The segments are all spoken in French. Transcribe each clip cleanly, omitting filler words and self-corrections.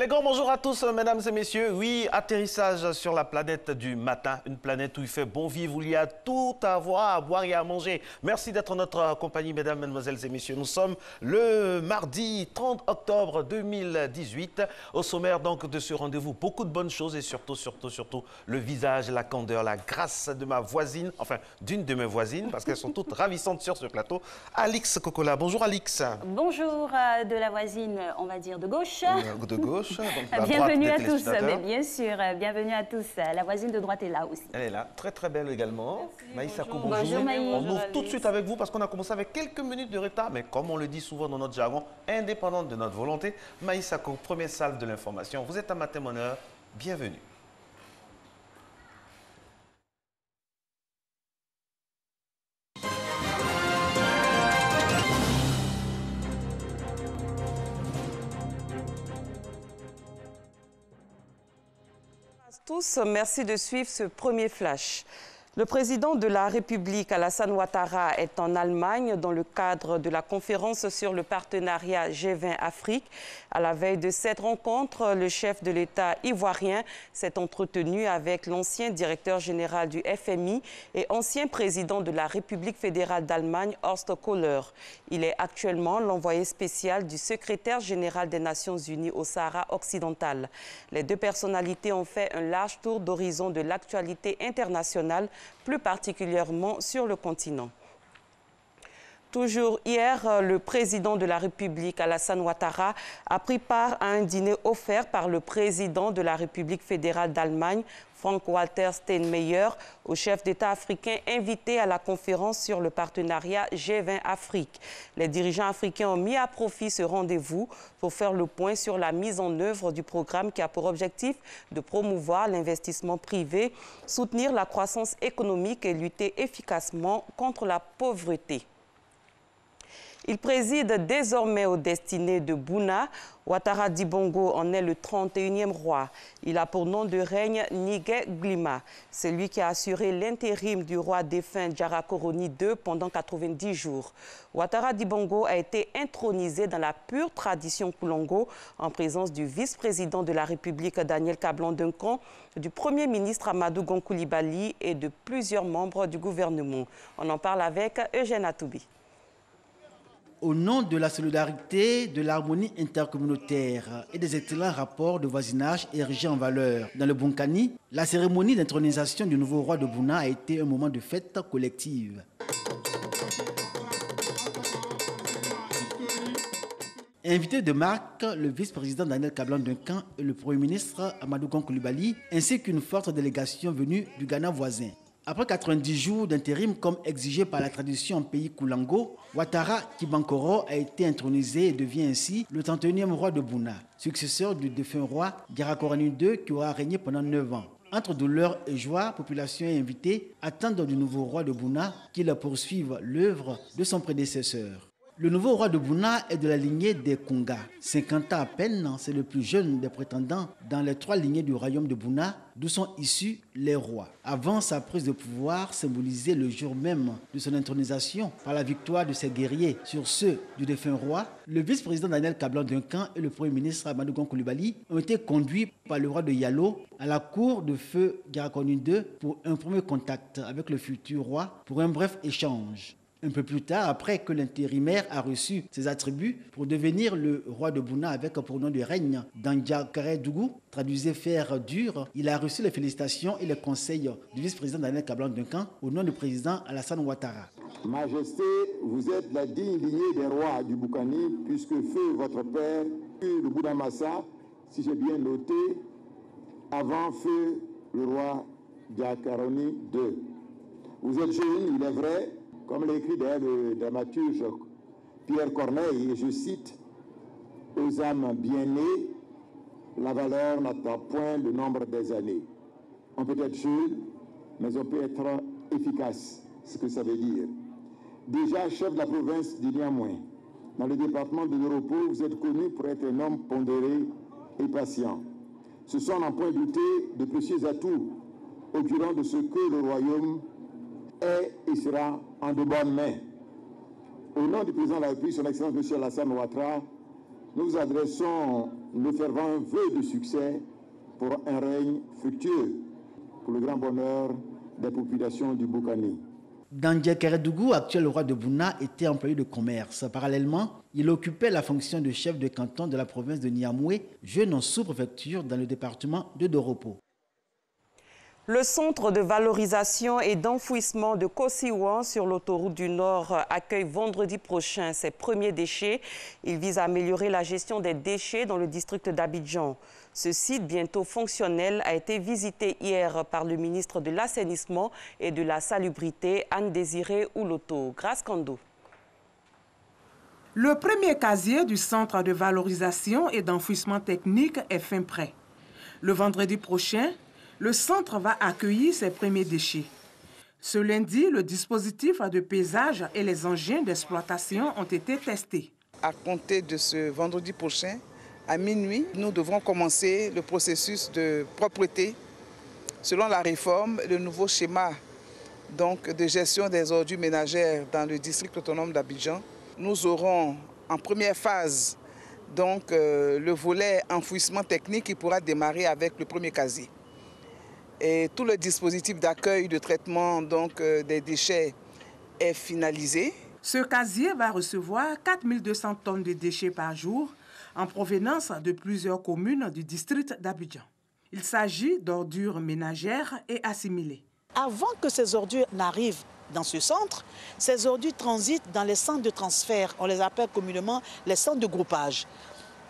Allez, grand bonjour à tous, mesdames et messieurs. Oui, atterrissage sur la planète du matin, une planète où il fait bon vivre, où il y a tout à voir, à boire et à manger. Merci d'être en notre compagnie, mesdames, mesdemoiselles et messieurs. Nous sommes le mardi 30 octobre 2018. Au sommaire donc de ce rendez-vous, beaucoup de bonnes choses et surtout le visage, la candeur, la grâce de ma voisine, enfin d'une de mes voisines, parce qu'elles sont toutes ravissantes sur ce plateau. Alix Kokola. Bonjour Alix. Bonjour de la voisine, on va dire de gauche. De gauche. Donc, bienvenue à tous, mais bien sûr, bienvenue à tous. La voisine de droite est là aussi. Elle est là, très très belle également. Maïssa, bonjour. Bonjour Maïs. On ouvre tout de suite avec vous parce qu'on a commencé avec quelques minutes de retard, mais comme on le dit souvent dans notre jargon, indépendante de notre volonté. Maïssa, première salve de l'information. Vous êtes à Matin Bonheur, bienvenue. Tous, merci de suivre ce premier flash. Le président de la République, Alassane Ouattara, est en Allemagne dans le cadre de la conférence sur le partenariat G20 Afrique. À la veille de cette rencontre, le chef de l'État ivoirien s'est entretenu avec l'ancien directeur général du FMI et ancien président de la République fédérale d'Allemagne, Horst Kohler. Il est actuellement l'envoyé spécial du secrétaire général des Nations Unies au Sahara occidental. Les deux personnalités ont fait un large tour d'horizon de l'actualité internationale, plus particulièrement sur le continent. Toujours hier, le président de la République, Alassane Ouattara, a pris part à un dîner offert par le président de la République fédérale d'Allemagne, Frank-Walter Steinmeier, au chef d'État africain invité à la conférence sur le partenariat G20 Afrique. Les dirigeants africains ont mis à profit ce rendez-vous pour faire le point sur la mise en œuvre du programme qui a pour objectif de promouvoir l'investissement privé, soutenir la croissance économique et lutter efficacement contre la pauvreté. Il préside désormais aux destinées de Bouna. Ouattara Dibongo en est le 31e roi. Il a pour nom de règne Niguet Glima. C'est lui qui a assuré l'intérim du roi défunt Djara Koroni II pendant 90 jours. Ouattara Dibongo a été intronisé dans la pure tradition Koulongo en présence du vice-président de la République Daniel Kablan-Duncan, du Premier ministre Amadou Gon Coulibaly et de plusieurs membres du gouvernement. On en parle avec Eugène Atoubi. Au nom de la solidarité, de l'harmonie intercommunautaire et des excellents rapports de voisinage érigés en valeur dans le Bonkani, la cérémonie d'intronisation du nouveau roi de Bouna a été un moment de fête collective. Invités de marque, le vice-président Daniel Kablan-Duncan et le Premier ministre Amadou Gon Coulibaly, ainsi qu'une forte délégation venue du Ghana voisin. Après 90 jours d'intérim comme exigé par la tradition en pays Koulango, Ouattara Kibankoro a été intronisé et devient ainsi le 31e roi de Bouna, successeur du défunt roi Djara Koroni II qui aura régné pendant 9 ans. Entre douleur et joie, population et invités attendent du nouveau roi de Bouna qu'il poursuive l'œuvre de son prédécesseur. Le nouveau roi de Bouna est de la lignée des Konga. 50 ans à peine, c'est le plus jeune des prétendants dans les 3 lignées du royaume de Bouna, d'où sont issus les rois. Avant sa prise de pouvoir, symbolisée le jour même de son intronisation par la victoire de ses guerriers sur ceux du défunt roi, le vice-président Daniel Kablan-Duncan et le premier ministre Amadou Gon Coulibaly ont été conduits par le roi de Yalo à la cour de feu Djara Koroni II pour un premier contact avec le futur roi pour un bref échange. Un peu plus tard, après que l'intérimaire a reçu ses attributs pour devenir le roi de Bouna avec pour nom de règne Danja Karedougou, traduisez fer dur, il a reçu les félicitations et les conseils du vice-président Daniel Kablan-Duncan au nom du président Alassane Ouattara. Majesté, vous êtes la digne lignée des rois du Boukani, puisque feu votre père, le Bouddha Massa, si j'ai bien noté, avant feu le roi Djara Koroni II. Vous êtes jeune, il est vrai, comme l'a écrit d'ailleurs le dramaturge Pierre Corneille, et je cite, « Aux âmes bien nées, la valeur n'attend point le nombre des années. On peut être jeune, mais on peut être efficace, ce que ça veut dire. Déjà chef de la province du Niamouin, dans le département de l'Europo, vous êtes connu pour être un homme pondéré et patient. Ce sont, n'en point douter, de précieux atouts augurant de ce que le royaume est et sera en de bonnes mains. Au nom du président de la République, son Excellence M. Alassane Ouattara, nous vous adressons nos fervents vœux de succès pour un règne fructueux, pour le grand bonheur des populations du Boukani. Dandié Keredougou, actuel roi de Bouna, était employé de commerce. Parallèlement, il occupait la fonction de chef de canton de la province de Niamoué, jeune en sous-préfecture dans le département de Doropo. Le centre de valorisation et d'enfouissement de Kosiwan sur l'autoroute du Nord accueille vendredi prochain ses premiers déchets. Il vise à améliorer la gestion des déchets dans le district d'Abidjan. Ce site, bientôt fonctionnel, a été visité hier par le ministre de l'Assainissement et de la Salubrité, Anne-Désirée Ouloto. Grâce Kando. Le premier casier du centre de valorisation et d'enfouissement technique est fin prêt. Le vendredi prochain, le centre va accueillir ses premiers déchets. Ce lundi, le dispositif de pesage et les engins d'exploitation ont été testés. À compter de ce vendredi prochain, à minuit, nous devrons commencer le processus de propreté. Selon la réforme, le nouveau schéma de gestion des ordures ménagères dans le district autonome d'Abidjan, nous aurons en première phase le volet enfouissement technique qui pourra démarrer avec le premier casier. Et tout le dispositif d'accueil, de traitement des déchets est finalisé. Ce casier va recevoir 4200 tonnes de déchets par jour en provenance de plusieurs communes du district d'Abidjan. Il s'agit d'ordures ménagères et assimilées. Avant que ces ordures n'arrivent dans ce centre, ces ordures transitent dans les centres de transfert, on les appelle communément les centres de groupage,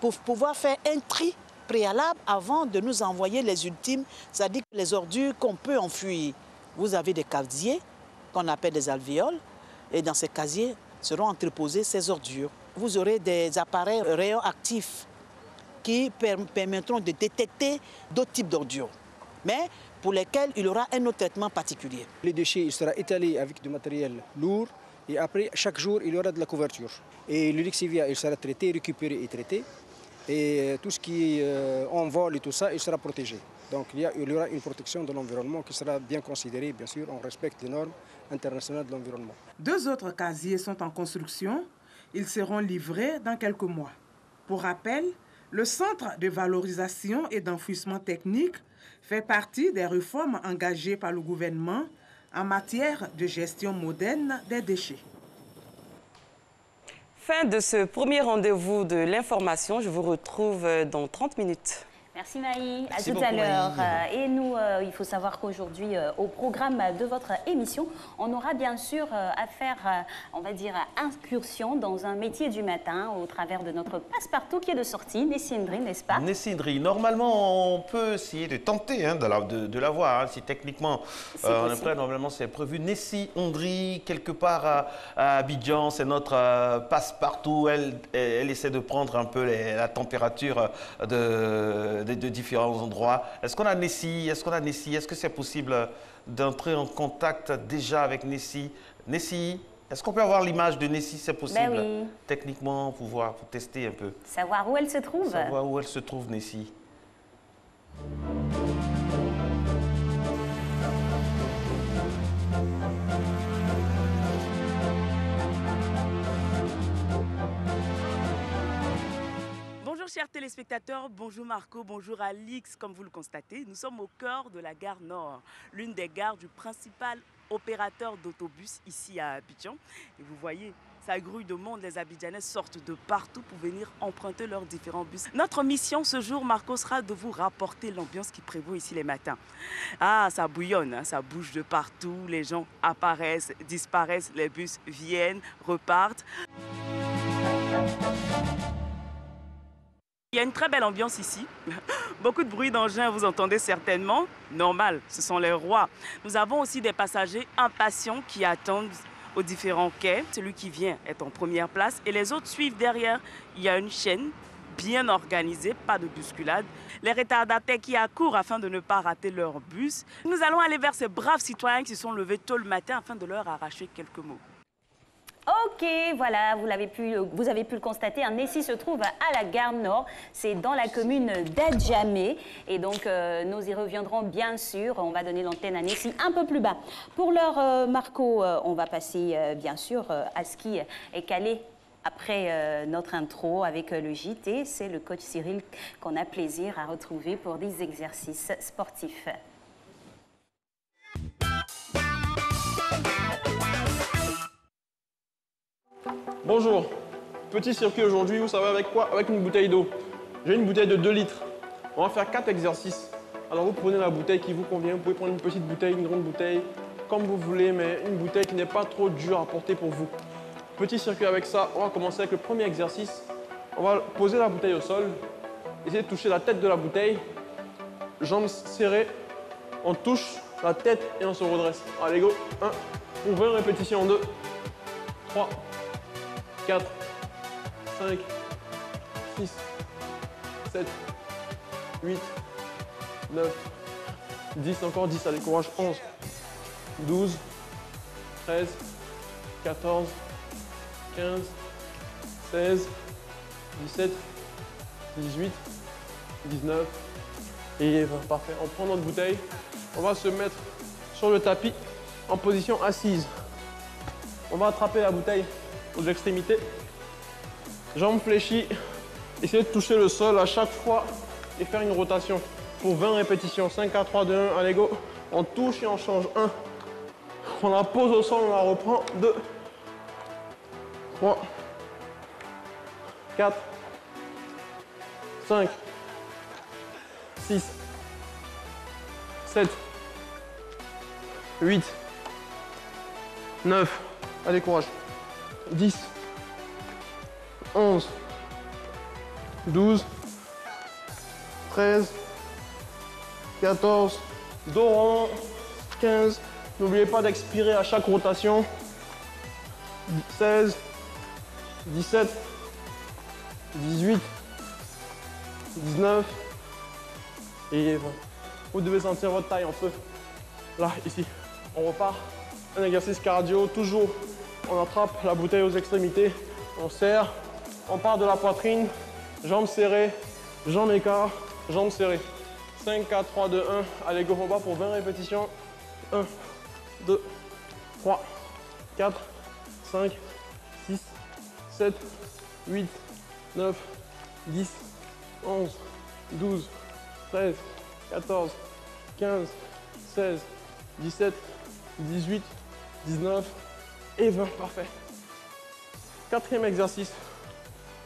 pour pouvoir faire un tri préalable avant de nous envoyer les ultimes, c'est-à-dire les ordures qu'on peut enfouir. Vous avez des casiers qu'on appelle des alvéoles et dans ces casiers seront entreposées ces ordures. Vous aurez des appareils radioactifs qui permettront de détecter d'autres types d'ordures, mais pour lesquels il y aura un autre traitement particulier. Les déchets seront étalés avec du matériel lourd et après, chaque jour, il y aura de la couverture. Et le lixivia, il sera traité, récupéré et traité. Et tout ce qui est en vol et tout ça, il sera protégé. Donc il y aura une protection de l'environnement qui sera bien considérée, bien sûr, on respecte les normes internationales de l'environnement. 2 autres casiers sont en construction. Ils seront livrés dans quelques mois. Pour rappel, le centre de valorisation et d'enfouissement technique fait partie des réformes engagées par le gouvernement en matière de gestion moderne des déchets. Fin de ce premier rendez-vous de l'information. Je vous retrouve dans 30 minutes. Merci Maï, Merci à tout à beaucoup, l'heure. Maï. Et nous, il faut savoir qu'aujourd'hui, au programme de votre émission, on aura bien sûr à faire, on va dire, incursion dans un métier du matin au travers de notre passe-partout qui est de sortie, Nessie Ndri, n'est-ce pas? Nessie Ndri, normalement, on peut essayer de tenter de la voir, si techniquement on est prêt. Normalement, c'est prévu. Nessie Ndri, quelque part à Abidjan, c'est notre passe-partout. Elle essaie de prendre un peu la température de différents endroits. Est-ce qu'on a Nessie? Est-ce que c'est possible d'entrer en contact déjà avec Nessie? Nessie, est-ce qu'on peut avoir l'image de Nessie? C'est possible? Ben oui. Techniquement, pour tester un peu. Savoir où elle se trouve. Savoir où elle se trouve, Nessie. Bonjour chers téléspectateurs, bonjour Marco, bonjour Alix. Comme vous le constatez, nous sommes au cœur de la gare Nord, l'une des gares du principal opérateur d'autobus ici à Abidjan. Et vous voyez, ça grouille de monde, les Abidjanais sortent de partout pour venir emprunter leurs différents bus. Notre mission ce jour, Marco, sera de vous rapporter l'ambiance qui prévaut ici les matins. Ah, ça bouillonne, hein, ça bouge de partout, les gens apparaissent, disparaissent, les bus viennent, repartent. Il y a une très belle ambiance ici. Beaucoup de bruit d'engins, vous entendez certainement. Normal, ce sont les rois. Nous avons aussi des passagers impatients qui attendent aux différents quais. Celui qui vient est en première place et les autres suivent derrière. Il y a une chaîne bien organisée, pas de bousculade. Les retardataires qui accourent afin de ne pas rater leur bus. Nous allons aller vers ces braves citoyens qui se sont levés tôt le matin afin de leur arracher quelques mots. Ok, voilà, vous avez pu le constater, Nessie se trouve à la gare Nord, c'est dans la commune d'Adjamé. Et donc, nous y reviendrons bien sûr, on va donner l'antenne à Nessie un peu plus bas. Pour l'heure, Marco, on va passer bien sûr à ce qui est calé Après notre intro avec le JT, c'est le coach Cyril qu'on a plaisir à retrouver pour des exercices sportifs. Bonjour, petit circuit aujourd'hui, vous savez avec quoi? Avec une bouteille d'eau. J'ai une bouteille de 2 litres. On va faire 4 exercices. Alors vous prenez la bouteille qui vous convient, vous pouvez prendre une petite bouteille, une grande bouteille, comme vous voulez, mais une bouteille qui n'est pas trop dure à porter pour vous. Petit circuit avec ça, on va commencer avec le premier exercice. On va poser la bouteille au sol, essayer de toucher la tête de la bouteille, jambes serrées, on touche la tête et on se redresse. Allez go, 1, pour 20 répétitions, 2, 3, 4, 5, 6, 7, 8, 9, 10, encore 10, allez, courage, 11, 12, 13, 14, 15, 16, 17, 18, 19 et 20, parfait. On prend notre bouteille, on va se mettre sur le tapis en position assise. On va attraper la bouteille aux extrémités, jambes fléchies, essayez de toucher le sol à chaque fois et faire une rotation pour 20 répétitions. 5, 4, 3, 2, 1, allez go. On touche et on change. 1, on la pose au sol, on la reprend. 2, 3, 4, 5, 6, 7, 8, 9, allez courage, 10, 11, 12, 13, 14, dos rond, 15, n'oubliez pas d'expirer à chaque rotation, 16, 17, 18, 19 et 20. Vous devez sentir votre taille en feu. Là, ici, on repart. Un exercice cardio, toujours on attrape la bouteille aux extrémités, on serre, on part de la poitrine, jambes serrées, jambes écart, jambes serrées. 5, 4, 3, 2, 1, allez go, on va pour 20 répétitions. 1, 2, 3, 4, 5, 6, 7, 8, 9, 10, 11, 12, 13, 14, 15, 16, 17, 18, 19 et 20. Parfait. Quatrième exercice.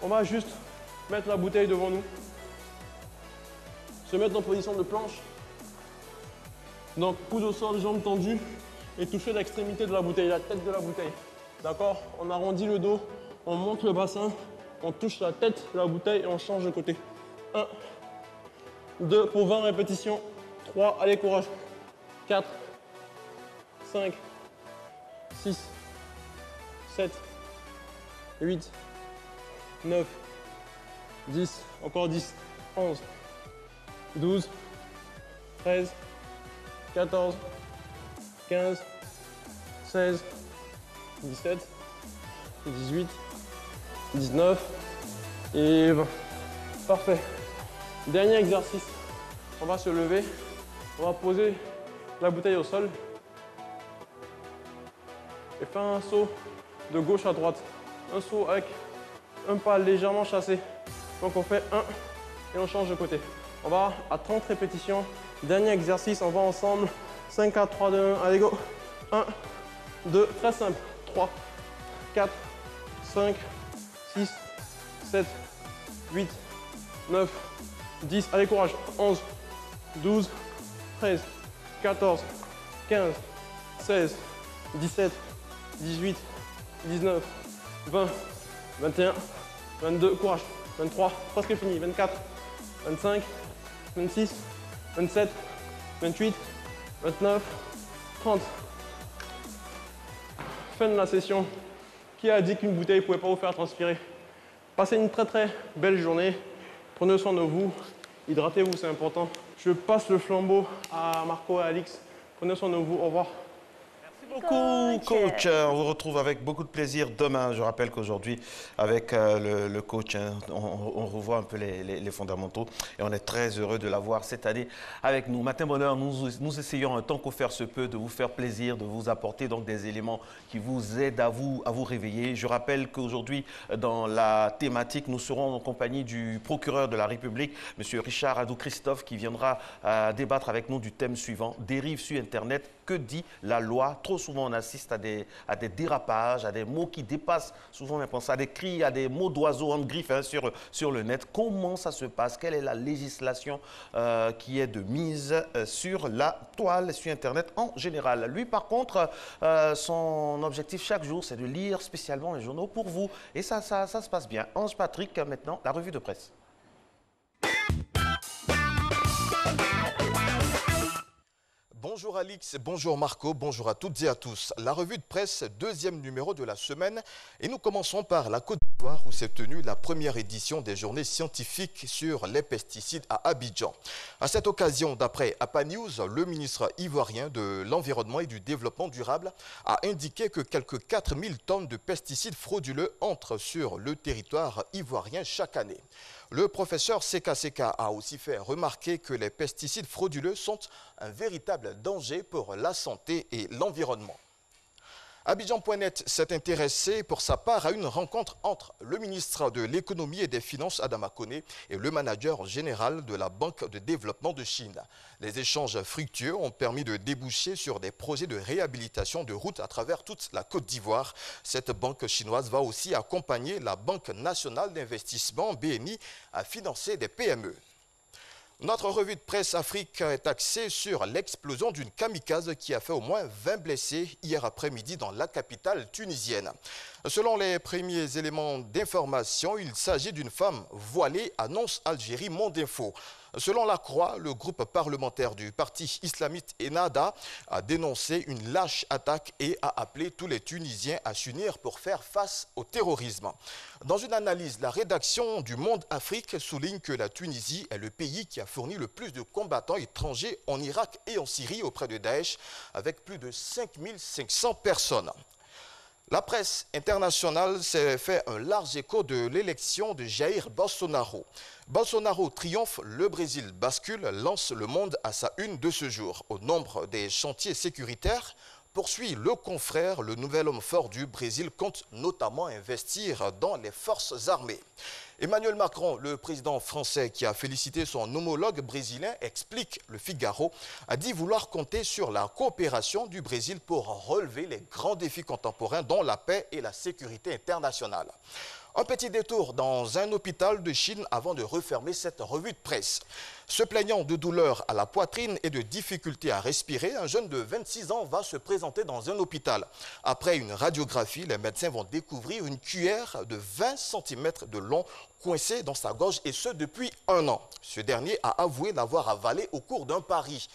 On va juste mettre la bouteille devant nous. Se mettre en position de planche. Donc, coude au sol, jambes tendues et toucher l'extrémité de la bouteille, la tête de la bouteille. D'accord? On arrondit le dos, on monte le bassin, on touche la tête de la bouteille et on change de côté. 1, 2 pour 20 répétitions. 3, allez courage. 4, 5, 6, 7, 8, 9, 10, encore 10, 11, 12, 13, 14, 15, 16, 17, 18, 19 et 20. Parfait. Dernier exercice. On va se lever. On va poser la bouteille au sol et faire un saut de gauche à droite. Un saut avec un pas légèrement chassé. Donc on fait 1 et on change de côté. On va à 30 répétitions. Dernier exercice, on va ensemble. 5, 4, 3, 2, 1, allez go. 1, 2, très simple. 3, 4, 5, 6, 7, 8, 9, 10, allez courage. 11, 12, 13, 14, 15, 16, 17, 18, 19, 20, 21, 22, courage. 23, presque fini. 24, 25, 26, 27, 28, 29, 30. Fin de la session. Qui a dit qu'une bouteille ne pouvait pas vous faire transpirer? Passez une très belle journée. Prenez soin de vous. Hydratez-vous, c'est important. Je passe le flambeau à Marco et à Alix. Prenez soin de vous. Au revoir. Merci beaucoup, coach. On vous retrouve avec beaucoup de plaisir demain. Je rappelle qu'aujourd'hui, avec le coach, on revoit un peu les fondamentaux et on est très heureux de l'avoir cette année avec nous. Matin Bonheur, nous essayons, tant qu'on faire se peut, de vous faire plaisir, de vous apporter donc des éléments qui vous aident à vous réveiller. Je rappelle qu'aujourd'hui, dans la thématique, nous serons en compagnie du procureur de la République, M. Richard Adou-Christophe, qui viendra débattre avec nous du thème suivant, dérive sur Internet. Que dit la loi? Trop souvent, on assiste à des dérapages, à des mots qui dépassent souvent mes pensées, à des cris, à des mots d'oiseaux en griffe sur le net. Comment ça se passe? Quelle est la législation qui est de mise sur la toile, sur Internet en général? Lui, par contre, son objectif chaque jour, c'est de lire spécialement les journaux pour vous. Et ça se passe bien. Ange Patrick, maintenant, la revue de presse. Bonjour Alix, bonjour Marco, bonjour à toutes et à tous. La revue de presse, deuxième numéro de la semaine. Et nous commençons par la Côte d'Ivoire où s'est tenue la première édition des journées scientifiques sur les pesticides à Abidjan. À cette occasion, d'après APA News, le ministre ivoirien de l'Environnement et du Développement durable a indiqué que quelques 4000 tonnes de pesticides frauduleux entrent sur le territoire ivoirien chaque année. Le professeur Seka Seka a aussi fait remarquer que les pesticides frauduleux sont un véritable danger pour la santé et l'environnement. Abidjan.net s'est intéressé pour sa part à une rencontre entre le ministre de l'économie et des finances Adama Koné et le manager général de la Banque de développement de Chine. Les échanges fructueux ont permis de déboucher sur des projets de réhabilitation de routes à travers toute la Côte d'Ivoire. Cette banque chinoise va aussi accompagner la Banque nationale d'investissement BNI à financer des PME. Notre revue de presse Afrique est axée sur l'explosion d'une kamikaze qui a fait au moins 20 blessés hier après-midi dans la capitale tunisienne. Selon les premiers éléments d'information, il s'agit d'une femme voilée, annonce Algérie Monde Info. Selon la Croix, le groupe parlementaire du parti islamiste Ennahda a dénoncé une lâche attaque et a appelé tous les Tunisiens à s'unir pour faire face au terrorisme. Dans une analyse, la rédaction du Monde Afrique souligne que la Tunisie est le pays qui a fourni le plus de combattants étrangers en Irak et en Syrie auprès de Daesh, avec plus de 5500 personnes. La presse internationale s'est fait un large écho de l'élection de Jair Bolsonaro. Bolsonaro triomphe, le Brésil bascule, lance le monde à sa une de ce jour. Au nombre des chantiers sécuritaires, poursuit le confrère, le nouvel homme fort du Brésil compte notamment investir dans les forces armées. Emmanuel Macron, le président français qui a félicité son homologue brésilien, explique Le Figaro, a dit vouloir compter sur la coopération du Brésil pour relever les grands défis contemporains dont la paix et la sécurité internationale. Un petit détour dans un hôpital de Chine avant de refermer cette revue de presse. Se plaignant de douleurs à la poitrine et de difficultés à respirer, un jeune de 26 ans va se présenter dans un hôpital. Après une radiographie, les médecins vont découvrir une cuillère de 20 cm de long coincée dans sa gorge et ce depuis 1 an. Ce dernier a avoué l'avoir avalé au cours d'un pari.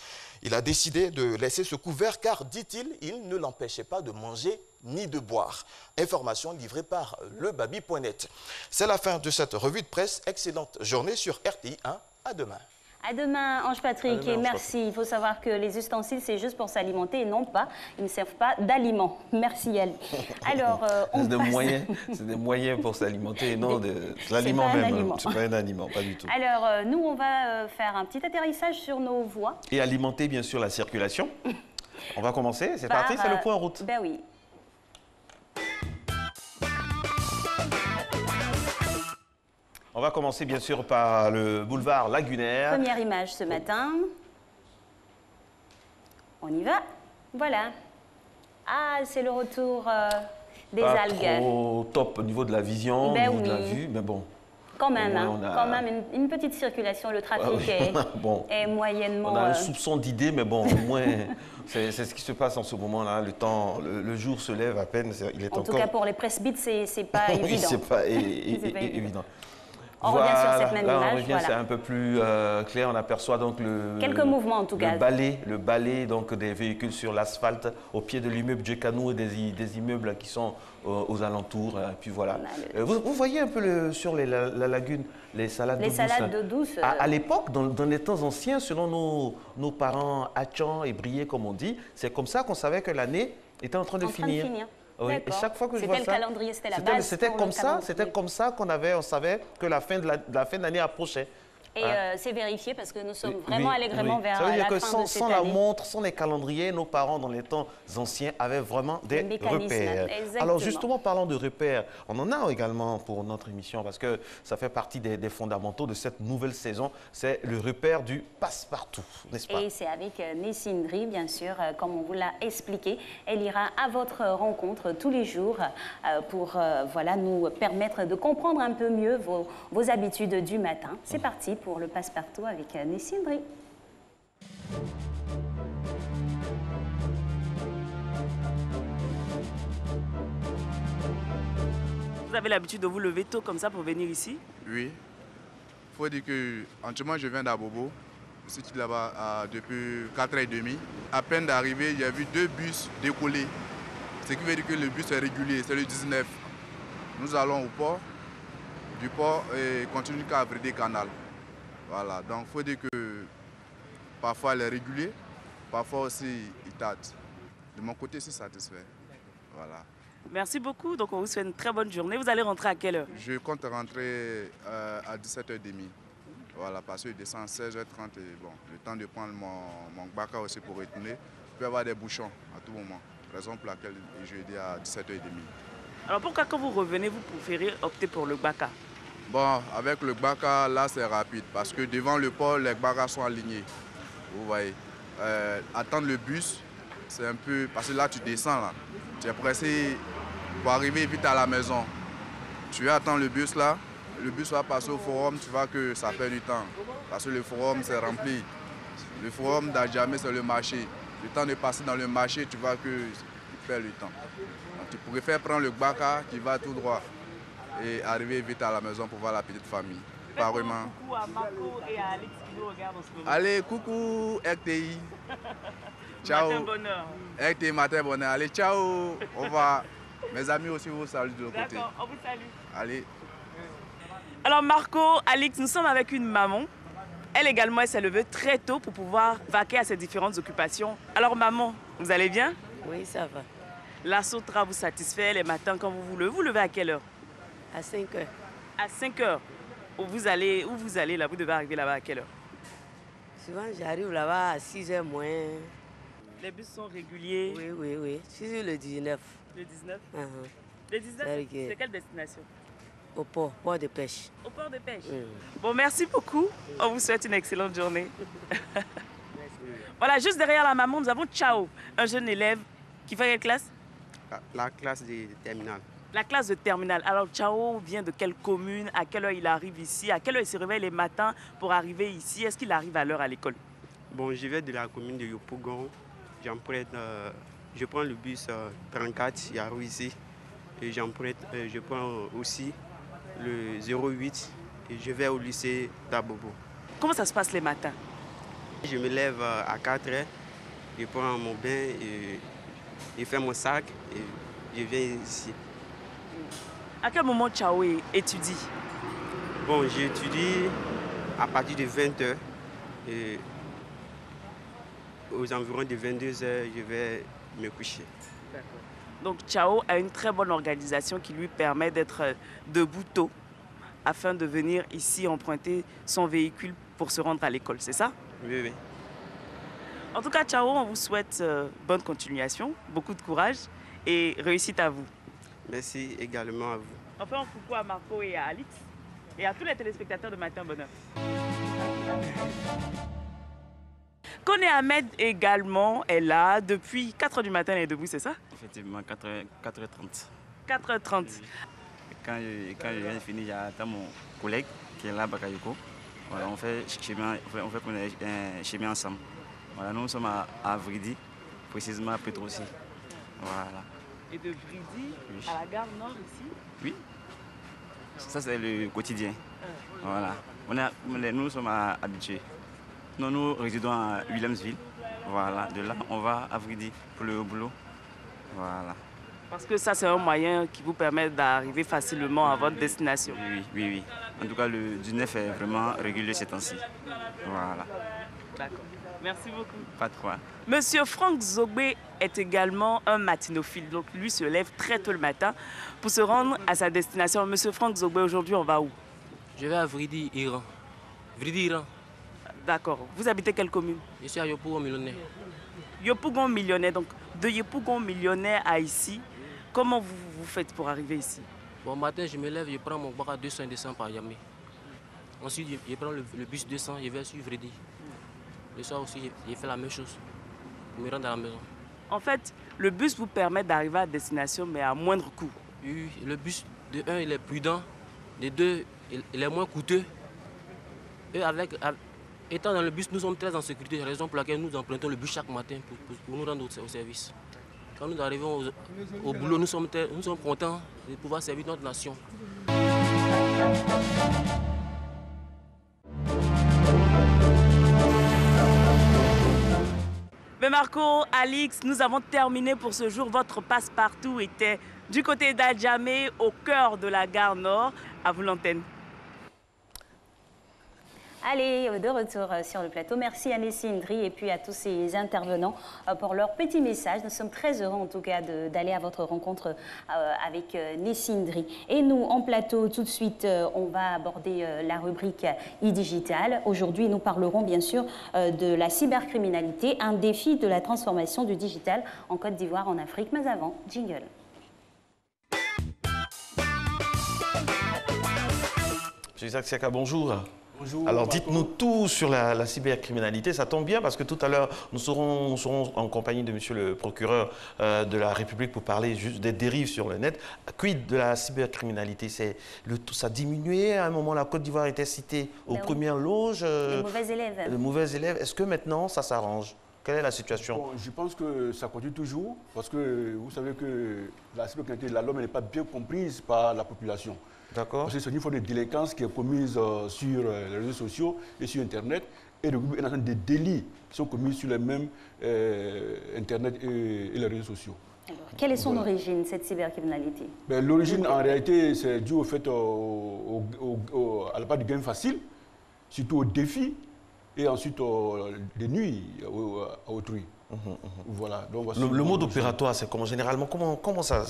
Il a décidé de laisser ce couvert car, dit-il, il ne l'empêchait pas de manger ni de boire. Information livrée par lebaby.net. C'est la fin de cette revue de presse. Excellente journée sur RTI 1. À demain. À demain, Ange Patrick, demain, et Ange merci. Patrick. Il faut savoir que les ustensiles, c'est juste pour s'alimenter et non pas, ils ne servent pas d'aliments. Merci, Ali. Alors, on c'est des moyens pour s'alimenter et non de l'aliment même. C'est pas un aliment, pas du tout. Alors, nous, on va faire un petit atterrissage sur nos voies. Et alimenter, bien sûr, la circulation. On va commencer, c'est parti, c'est le point route. Ben oui. On va commencer bien sûr par le boulevard Lagunaire. Première image ce matin. On y va. Voilà. Ah, c'est le retour des algues. Pas trop top au niveau de la vision, ben au niveau de la vue, mais bon. Quand même, quand même une petite circulation. Le trafic est moyennement... On a un soupçon d'idée, mais bon, au moins, c'est ce qui se passe en ce moment-là. Le jour se lève à peine. Il est en tout cas, pour les presbytes, c'est pas évident. Oui, c'est pas évident. On revient sur cette même image. On revient, c'est un peu plus clair. On aperçoit donc quelques mouvements en tout cas. Le balai donc des véhicules sur l'asphalte au pied de l'immeuble Djekanou et des immeubles qui sont aux alentours. Et puis voilà. Vous voyez un peu sur la lagune les salades d'eau douce. Les salades d'eau douce. À l'époque, dans les temps anciens, selon nos parents Hatchan et Brié, comme on dit, c'est comme ça qu'on savait que l'année était en train de finir. Oui. Et chaque fois que je vois ça, c'était le calendrier, c'était la base. C'était comme ça on savait que la fin de l'année approchait. Et c'est vérifié parce que nous sommes vraiment allègrement vers ça veut dire la que fin de cette sans la année. montre, sans les calendriers, nos parents dans les temps anciens avaient vraiment des repères. Exactement. Alors justement, parlant de repères, on en a également pour notre émission parce que ça fait partie des fondamentaux de cette nouvelle saison. C'est le repère du passe-partout, n'est-ce pas? Et c'est avec Nessine Dri, bien sûr, comme on vous l'a expliqué. Elle ira à votre rencontre tous les jours pour voilà, nous permettre de comprendre un peu mieux vos habitudes du matin. C'est parti pour le passe-partout avec Nessine Dri. Vous avez l'habitude de vous lever tôt comme ça pour venir ici? Oui. Il faut dire que, entièrement, je viens d'Abobo. Je suis là-bas depuis 4h30. À peine d'arriver, j'ai vu 2 bus décoller. Ce qui veut dire que le bus est régulier, c'est le 19. Nous allons au port. Du port et continue qu'à Vredé Canal. Voilà, donc il faut dire que parfois elle est régulier, parfois aussi il tarde. De mon côté, c'est satisfait. Voilà. Merci beaucoup, donc on vous souhaite une très bonne journée. Vous allez rentrer à quelle heure? Je compte rentrer à 17h30. Voilà, parce que je descends à 16h30 et bon, le temps de prendre mon baka aussi pour retourner. Il peut y avoir des bouchons à tout moment. Raison pour laquelle je dis à 17h30. Alors pourquoi quand vous revenez, vous préférez opter pour le baka? Bon, avec le baka, là c'est rapide parce que devant le port, les bakas sont alignés. Vous voyez. Attendre le bus, c'est un peu... Parce que là tu descends, là. Tu es pressé pour arriver vite à la maison. Tu attends le bus là, le bus va passer au forum, tu vois que ça fait du temps. Parce que le forum c'est rempli. Le forum d'Adjamé c'est le marché. Le temps de passer dans le marché, tu vois qu'il perd le temps. Donc, tu préfères prendre le baka qui va tout droit et arriver vite à la maison pour voir la petite famille. Pareillement. Coucou à Marco et à Alex qui nous regardent en ce moment. Allez, coucou RTI. Ciao. Matin bonheur. RTI matin bonheur. Allez, ciao. Au revoir. Mes amis aussi vous saluent de l'autre côté. D'accord, on vous salue. Allez. Alors Marco, Alex, nous sommes avec une maman. Elle également, elle s'est levée très tôt pour pouvoir vaquer à ses différentes occupations. Alors maman, vous allez bien? Oui, ça va. La Sotra vous satisfait les matins quand vous vous levez à quelle heure? À 5 heures. À 5 heures. Où vous allez là? Vous devez arriver là-bas à quelle heure? Souvent, j'arrive là-bas à 6h moins. Les bus sont réguliers? Oui, oui, oui. Je suis le 19. Le 19? Uh-huh. Le 19, c'est quelle destination? Au port de pêche. Au port de pêche? Oui. Bon, merci beaucoup. On vous souhaite une excellente journée. Voilà, juste derrière la maman, nous avons Chao, un jeune élève qui fait quelle classe? La classe de terminale. La classe de terminale. Alors, Chao vient de quelle commune? À quelle heure il arrive ici? À quelle heure il se réveille les matins pour arriver ici? Est-ce qu'il arrive à l'heure à l'école? Bon, je vais de la commune de Yopougon. Je prends le bus 34, j'arrive ici. Et je prends aussi le 08 et je vais au lycée d'Abobo. Comment ça se passe les matins? Je me lève à 4h, je prends mon bain et je fais mon sac et je viens ici. À quel moment Chao étudie? Bon, j'étudie à partir de 20h et aux environs de 22h, je vais me coucher. Donc Chao a une très bonne organisation qui lui permet d'être debout tôt afin de venir ici emprunter son véhicule pour se rendre à l'école, c'est ça? Oui, oui. En tout cas, Chao, on vous souhaite bonne continuation, beaucoup de courage et réussite à vous. Merci également à vous. Enfin, un coucou à Marco et à Alix et à tous les téléspectateurs de Matin Bonheur. Kone Ahmed également est là depuis 4h du matin, elle est debout, c'est ça? Effectivement, 4h30. 4h30. Oui. Quand je viens de finir, j'attends mon collègue qui est là, Bakayoko. Voilà, on fait un chemin ensemble. Voilà, nous sommes à Vridi, précisément à Petrosi. Voilà. Et de Vridi à la gare Nord ici? Oui. Ça, c'est le quotidien. Voilà. Nous sommes habitués. Nous résidons à Williamsville. Voilà. De là, on va à Vridi pour le boulot. Voilà. Parce que ça, c'est un moyen qui vous permet d'arriver facilement à votre destination. Oui. En tout cas, le 19 est vraiment régulier ces temps-ci. Voilà. D'accord. Merci beaucoup. Pas de quoi. Monsieur Franck Zogbe est également un matinophile. Donc lui se lève très tôt le matin pour se rendre à sa destination. Monsieur Franck Zogbe, aujourd'hui on va où? Je vais à Vridi, Iran. Vridi, Iran. D'accord. Vous habitez quelle commune? Je suis à Yopougon millionnaire. Yopougon millionnaire. Donc de Yopougon millionnaire à ici, comment vous faites pour arriver ici? Bon matin, je me lève, je prends mon bac à 200 par Yamé. Ensuite, je prends le bus 200, je vais sur Vridi. Le soir aussi, j'ai fait la même chose. Je me rends à la maison. En fait, le bus vous permet d'arriver à destination, mais à moindre coût. Oui, le bus, de 1, il est prudent. De 2, il est moins coûteux. Et étant dans le bus, nous sommes très en sécurité. C'est la raison pour laquelle nous empruntons le bus chaque matin pour nous rendre au service. Quand nous arrivons au boulot, nous sommes contents de pouvoir servir notre nation. Mais Marco, Alix, nous avons terminé pour ce jour. Votre passe-partout était du côté d'Adjamé, au cœur de la gare Nord. À vous l'antenne. Allez, de retour sur le plateau. Merci à Nessie Ndri et puis à tous ces intervenants pour leur petit message. Nous sommes très heureux en tout cas d'aller à votre rencontre avec Nessie Ndri. Et nous, en plateau, tout de suite, on va aborder la rubrique e-digital. Aujourd'hui, nous parlerons bien sûr de la cybercriminalité, un défi de la transformation du digital en Côte d'Ivoire, en Afrique. Mais avant, jingle. M. Isaac Siaka, bonjour. Bonjour. Alors dites-nous tout sur la cybercriminalité. Ça tombe bien parce que tout à l'heure, nous serons en compagnie de monsieur le procureur de la République pour parler juste des dérives sur le net. Quid de la cybercriminalité? Ça a diminué. À un moment, la Côte d'Ivoire était citée aux premières loges. Les mauvais élèves. Les mauvais élèves. Est-ce que maintenant, ça s'arrange? Quelle est la situation? Bon, je pense que ça continue toujours parce que vous savez que la cybercriminalité de l'homme n'est pas bien comprise par la population. D'accord. Parce que c'est une forme de délinquance qui est commise sur les réseaux sociaux et sur Internet et regroupe un ensemble de délits qui sont commis sur les mêmes Internet et les réseaux sociaux. Alors, quelle est son origine, cette cybercriminalité? L'origine, en réalité, c'est dû au fait à la part du gain facile, surtout au défi et ensuite des nuits à autrui. Voilà. Donc, le mode opératoire, c'est comment? Généralement, comment ça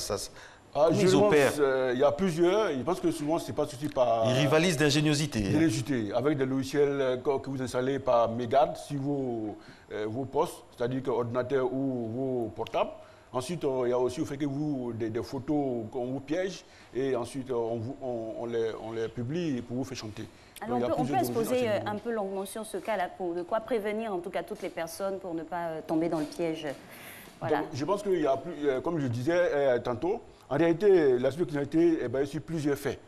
ils opèrent? Il y a plusieurs. Je pense que souvent, ce n'est pas suffit par... Ils rivalisent d'ingéniosité. D'ingéniosité, avec des logiciels que vous installez par mégarde sur vos postes, c'est-à-dire ordinateur ou vos portables. Ensuite, il y a aussi le fait que des photos qu'on vous piège et ensuite on les publie pour vous faire chanter. Alors on peut exposer un peu longuement sur ce cas-là, de quoi prévenir en tout cas toutes les personnes pour ne pas tomber dans le piège. Voilà. Donc, je pense qu'il y a plus, comme je disais tantôt, en réalité, la cybercriminalité est basée sur plusieurs faits.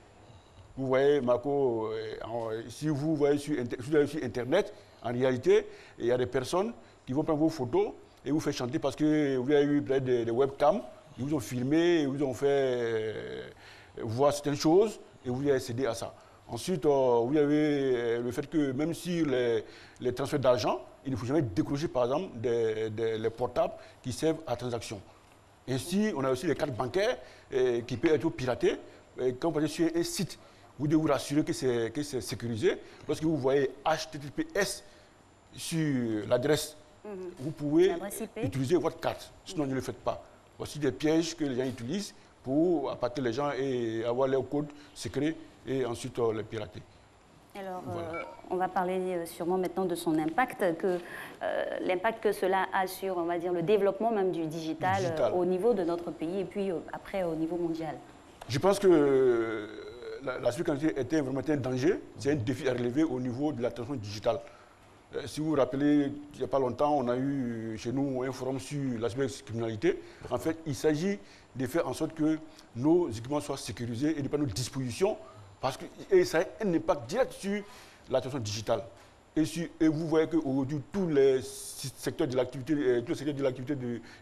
Vous voyez, Marco, si vous voyez sur Internet, en réalité, il y a des personnes qui vont prendre vos photos et vous faire chanter parce que vous avez eu peut-être des webcams, ils vous ont filmé, ils vous ont fait voir certaines choses et vous avez cédé à ça. Ensuite, vous avez le fait que même sur les transferts d'argent, il ne faut jamais décrocher, par exemple, les portables qui servent à transaction. Ainsi, on a aussi les cartes bancaires qui peuvent être piratées. Quand vous allez sur un site, vous devez vous rassurer que c'est sécurisé. Lorsque vous voyez HTTPS sur l'adresse, vous pouvez utiliser votre carte. Sinon, ne le faites pas. Voici des pièges que les gens utilisent pour appâter les gens et avoir leurs codes secrets et ensuite les pirater. Alors, on va parler sûrement maintenant de son impact, l'impact que cela a sur, on va dire, le développement même du digital. Au niveau de notre pays et puis après au niveau mondial. Je pense que la cybercriminalité était vraiment un danger. C'est un défi à relever au niveau de la transformation digitale. Si vous vous rappelez, il n'y a pas longtemps, on a eu chez nous un forum sur la cybercriminalité. En fait, il s'agit de faire en sorte que nos équipements soient sécurisés et de prendre nos dispositions parce que ça a un impact direct sur la transformation digitale. Et vous voyez qu'aujourd'hui, tous les secteurs de l'activité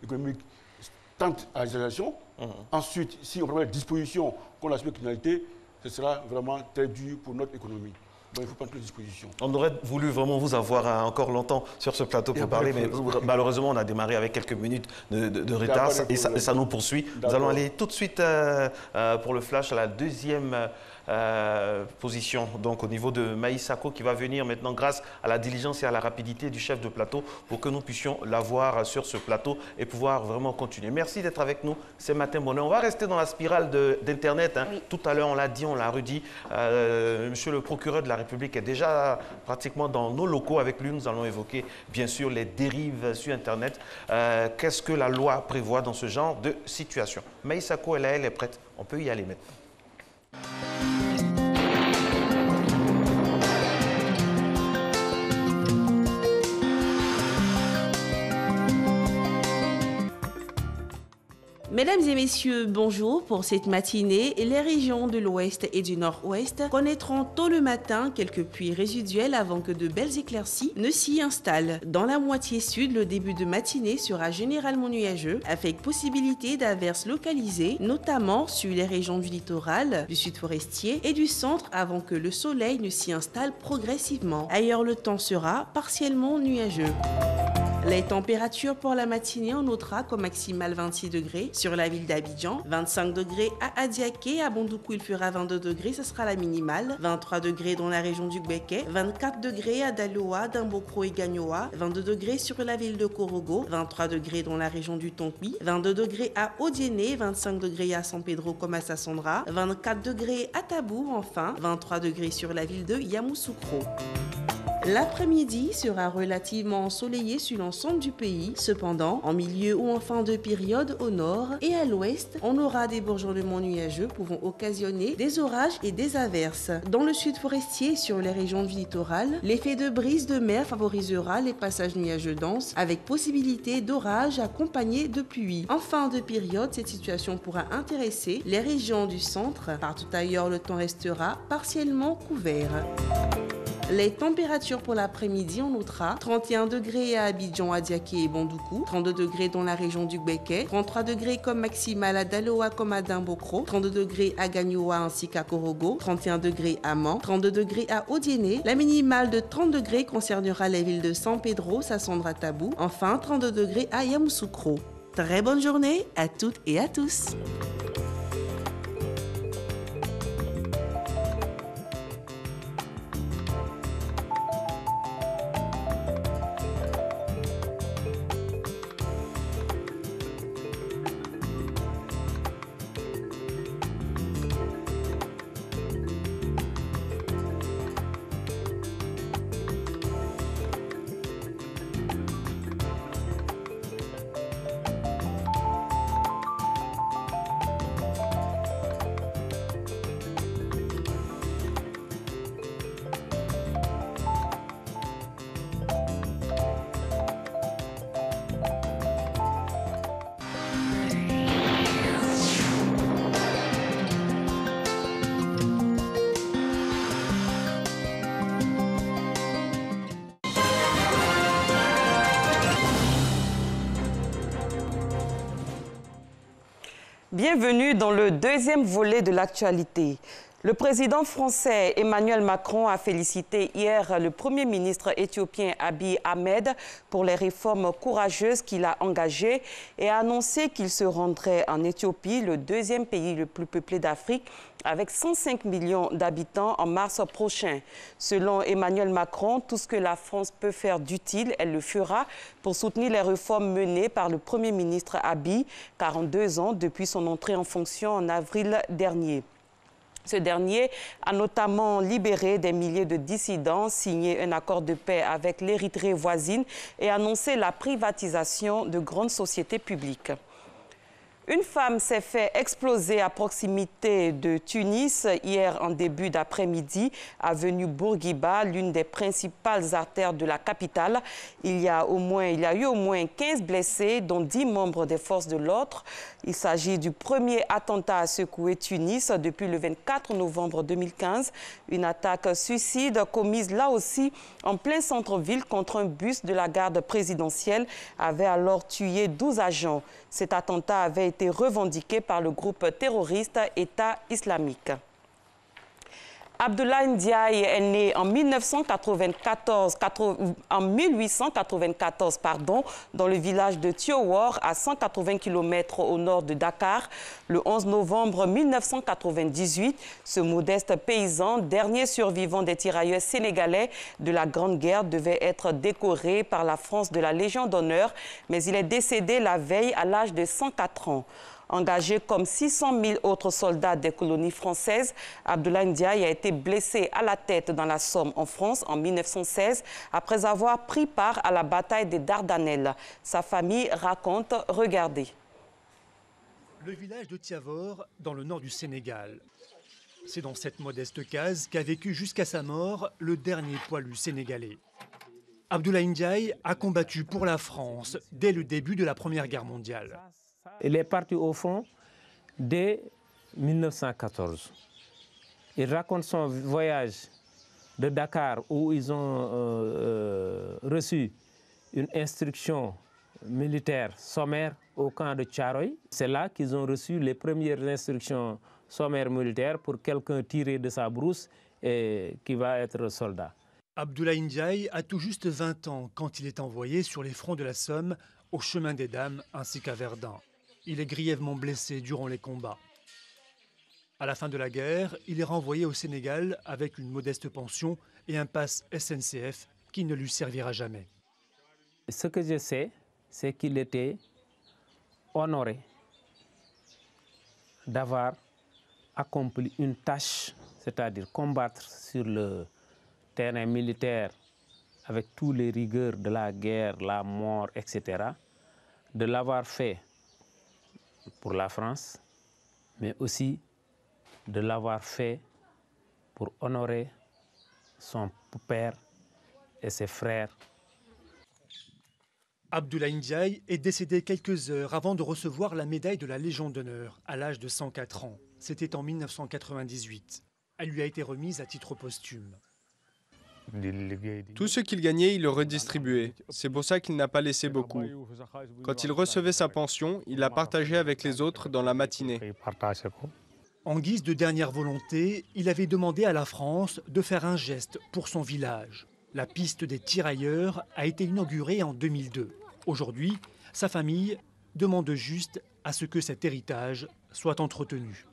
économique tentent à la digitalisation. Ensuite, si on prend les dispositions contre la cybercriminalité, ce sera vraiment très dur pour notre économie. Donc, il faut prendre toutes les dispositions. On aurait voulu vraiment vous avoir encore longtemps sur ce plateau pour parler, mais malheureusement, on a démarré avec quelques minutes de retard et ça nous poursuit. Nous allons aller tout de suite pour le flash à la deuxième position donc au niveau de Maïs Sako qui va venir maintenant grâce à la diligence et à la rapidité du chef de plateau pour que nous puissions l'avoir sur ce plateau et pouvoir vraiment continuer. Merci d'être avec nous ce matin. Bonheur. On va rester dans la spirale d'Internet. Hein. Oui. Tout à l'heure, on l'a dit, on l'a redit. Monsieur le procureur de la République est déjà pratiquement dans nos locaux. Avec lui, nous allons évoquer bien sûr les dérives sur Internet. Qu'est-ce que la loi prévoit dans ce genre de situation? Maïs Sako, elle est prête. On peut y aller maintenant. Mesdames et messieurs, bonjour. Pour cette matinée, les régions de l'Ouest et du Nord-Ouest connaîtront tôt le matin quelques pluies résiduelles avant que de belles éclaircies ne s'y installent. Dans la moitié sud, le début de matinée sera généralement nuageux avec possibilité d'averses localisées, notamment sur les régions du littoral, du sud forestier et du centre avant que le soleil ne s'y installe progressivement. Ailleurs, le temps sera partiellement nuageux. Les températures pour la matinée, on notera comme maximale 26 degrés sur la ville d'Abidjan, 25 degrés à Adiaké, à Bondoukou il fera 22 degrés, ce sera la minimale, 23 degrés dans la région du Gbeke, 24 degrés à Daloa, Dambokro et Gagnoa, 22 degrés sur la ville de Korogo, 23 degrés dans la région du Tonkpi, 22 degrés à Odiéné, 25 degrés à San Pedro comme à Sassandra, 24 degrés à Tabou, enfin 23 degrés sur la ville de Yamoussoukro. L'après-midi sera relativement ensoleillé sur l'ensemble du pays. Cependant, en milieu ou en fin de période au nord et à l'ouest, on aura des bourgeonnements nuageux pouvant occasionner des orages et des averses. Dans le sud forestier et sur les régions du littoral, l'effet de brise de mer favorisera les passages nuageux denses avec possibilité d'orages accompagnés de pluie. En fin de période, cette situation pourra intéresser les régions du centre. Partout ailleurs, le temps restera partiellement couvert. Les températures pour l'après-midi, on notera 31 degrés à Abidjan, Adiaké et Bondoukou, 32 degrés dans la région du Gbeke, 33 degrés comme maximale à Daloa comme à Dambokro, 32 degrés à Gagnoa ainsi qu'à Korogo, 31 degrés à Man, 32 degrés à Odiéné. La minimale de 30 degrés concernera les villes de San Pedro, Sassandra, Tabou, enfin 32 degrés à Yamoussoukro. Très bonne journée à toutes et à tous. Bienvenue dans le deuxième volet de l'actualité. Le président français Emmanuel Macron a félicité hier le Premier ministre éthiopien Abiy Ahmed pour les réformes courageuses qu'il a engagées et a annoncé qu'il se rendrait en Éthiopie, le deuxième pays le plus peuplé d'Afrique, avec 105 millions d'habitants en mars prochain. Selon Emmanuel Macron, tout ce que la France peut faire d'utile, elle le fera pour soutenir les réformes menées par le Premier ministre Abiy, 42 ans depuis son entrée en fonction en avril dernier. Ce dernier a notamment libéré des milliers de dissidents, signé un accord de paix avec l'Érythrée voisine et annoncé la privatisation de grandes sociétés publiques. Une femme s'est fait exploser à proximité de Tunis hier en début d'après-midi, avenue Bourguiba, l'une des principales artères de la capitale. Il y a eu au moins 15 blessés, dont 10 membres des forces de l'ordre. Il s'agit du premier attentat à secouer Tunis depuis le 24 novembre 2015. Une attaque suicide commise là aussi en plein centre-ville contre un bus de la garde présidentielle avait alors tué 12 agents. Cet attentat avait été revendiqué par le groupe terroriste État islamique. Abdoulaye Ndiaye est né en 1894 dans le village de Thiowor, à 180 km au nord de Dakar. Le 11 novembre 1998, ce modeste paysan, dernier survivant des tirailleurs sénégalais de la Grande Guerre, devait être décoré par la France de la Légion d'honneur, mais il est décédé la veille à l'âge de 104 ans. Engagé comme 600 000 autres soldats des colonies françaises, Abdoulaye Ndiaye a été blessé à la tête dans la Somme en France en 1916 après avoir pris part à la bataille des Dardanelles. Sa famille raconte, regardez. Le village de Thiawor, dans le nord du Sénégal. C'est dans cette modeste case qu'a vécu jusqu'à sa mort le dernier poilu sénégalais. Abdoulaye Ndiaye a combattu pour la France dès le début de la Première Guerre mondiale. Il est parti au front dès 1914. Il raconte son voyage de Dakar où ils ont reçu une instruction militaire sommaire au camp de Thiaroye. C'est là qu'ils ont reçu les premières instructions sommaires militaires pour quelqu'un tiré de sa brousse et qui va être soldat. Abdoulaye Ndiaye a tout juste 20 ans quand il est envoyé sur les fronts de la Somme, au chemin des Dames ainsi qu'à Verdun. Il est grièvement blessé durant les combats. À la fin de la guerre, il est renvoyé au Sénégal avec une modeste pension et un pass SNCF qui ne lui servira jamais. Ce que je sais, c'est qu'il était honoré d'avoir accompli une tâche, c'est-à-dire combattre sur le terrain militaire avec tous les rigueurs de la guerre, la mort, etc., de l'avoir fait pour la France, mais aussi de l'avoir fait pour honorer son père et ses frères. Abdoulaye Ndiaye est décédé quelques heures avant de recevoir la médaille de la Légion d'honneur à l'âge de 104 ans. C'était en 1998. Elle lui a été remise à titre posthume. Tout ce qu'il gagnait, il le redistribuait. C'est pour ça qu'il n'a pas laissé beaucoup. Quand il recevait sa pension, il la partageait avec les autres dans la matinée. En guise de dernière volonté, il avait demandé à la France de faire un geste pour son village. La piste des tirailleurs a été inaugurée en 2002. Aujourd'hui, sa famille demande juste à ce que cet héritage soit entretenu.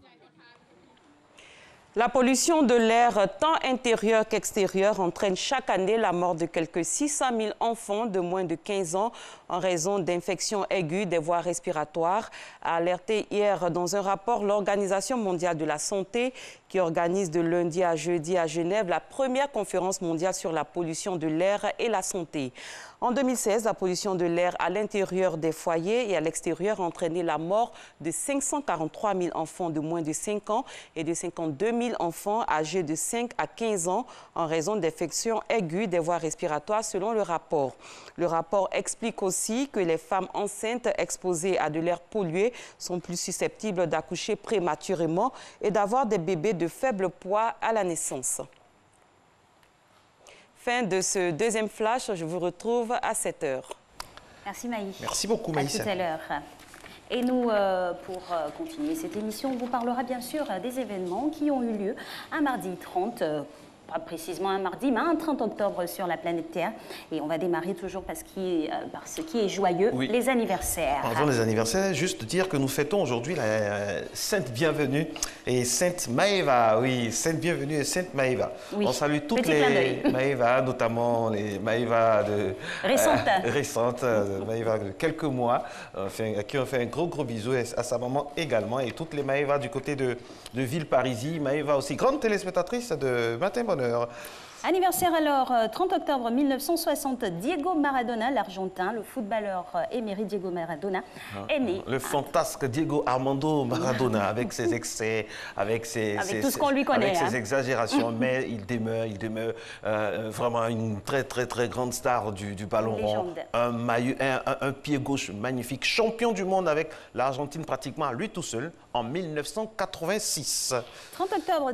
La pollution de l'air, tant intérieur qu'extérieur, entraîne chaque année la mort de quelques 600 000 enfants de moins de 15 ans en raison d'infections aiguës des voies respiratoires, a alerté hier dans un rapport l'Organisation mondiale de la santé qui organise de lundi à jeudi à Genève la première conférence mondiale sur la pollution de l'air et la santé. En 2016, la pollution de l'air à l'intérieur des foyers et à l'extérieur a entraîné la mort de 543 000 enfants de moins de 5 ans et de 52 000 enfants âgés de 5 à 15 ans en raison d'infections aiguës des voies respiratoires selon le rapport. Le rapport explique aussi que les femmes enceintes exposées à de l'air pollué sont plus susceptibles d'accoucher prématurément et d'avoir des bébés de faible poids à la naissance. Fin de ce deuxième flash, je vous retrouve à 7 h. Merci Maï. Merci beaucoup Maïs. À tout à l'heure. Et nous, pour continuer cette émission, on vous parlera bien sûr des événements qui ont eu lieu un mardi 30, pas précisément un mardi, mais un 30 octobre sur la planète Terre. Et on va démarrer toujours par ce qui est joyeux, oui. Les anniversaires. Avant les anniversaires, juste dire que nous fêtons aujourd'hui la Sainte Bienvenue et Sainte Maëva. Oui, Sainte Bienvenue et Sainte Maëva. Oui. On salue toutes les Maëva, notamment les Maëva récentes, Maëva de quelques mois, à qui on fait un gros bisou, et à sa maman également, et toutes les Maëva du côté de Villeparisis. Maëva aussi, grande téléspectatrice de Matin Bonheur. Anniversaire alors, 30 octobre 1960, Diego Maradona, l'Argentin, le footballeur émérite Diego Maradona, est né. Le fantasque Diego Armando Maradona, avec ses excès, avec tout ce qu'on lui connaît. Avec ses exagérations, mais il demeure vraiment une très grande star du ballon rond. Un pied gauche magnifique, champion du monde avec l'Argentine pratiquement à lui tout seul en 1986. 30 octobre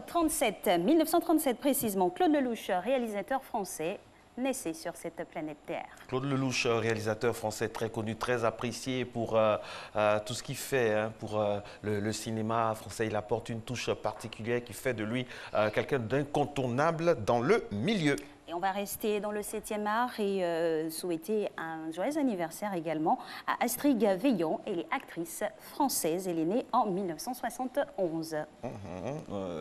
1937 précisément, Claude Lelouch, réalisateur français, naissait sur cette planète Terre. Claude Lelouch, réalisateur français très connu, très apprécié pour tout ce qu'il fait, hein, pour le cinéma français. Il apporte une touche particulière qui fait de lui quelqu'un d'incontournable dans le milieu. Et on va rester dans le 7e art et souhaiter un joyeux anniversaire également à Astrid Veillon. Elle est actrice française. Elle est née en 1971.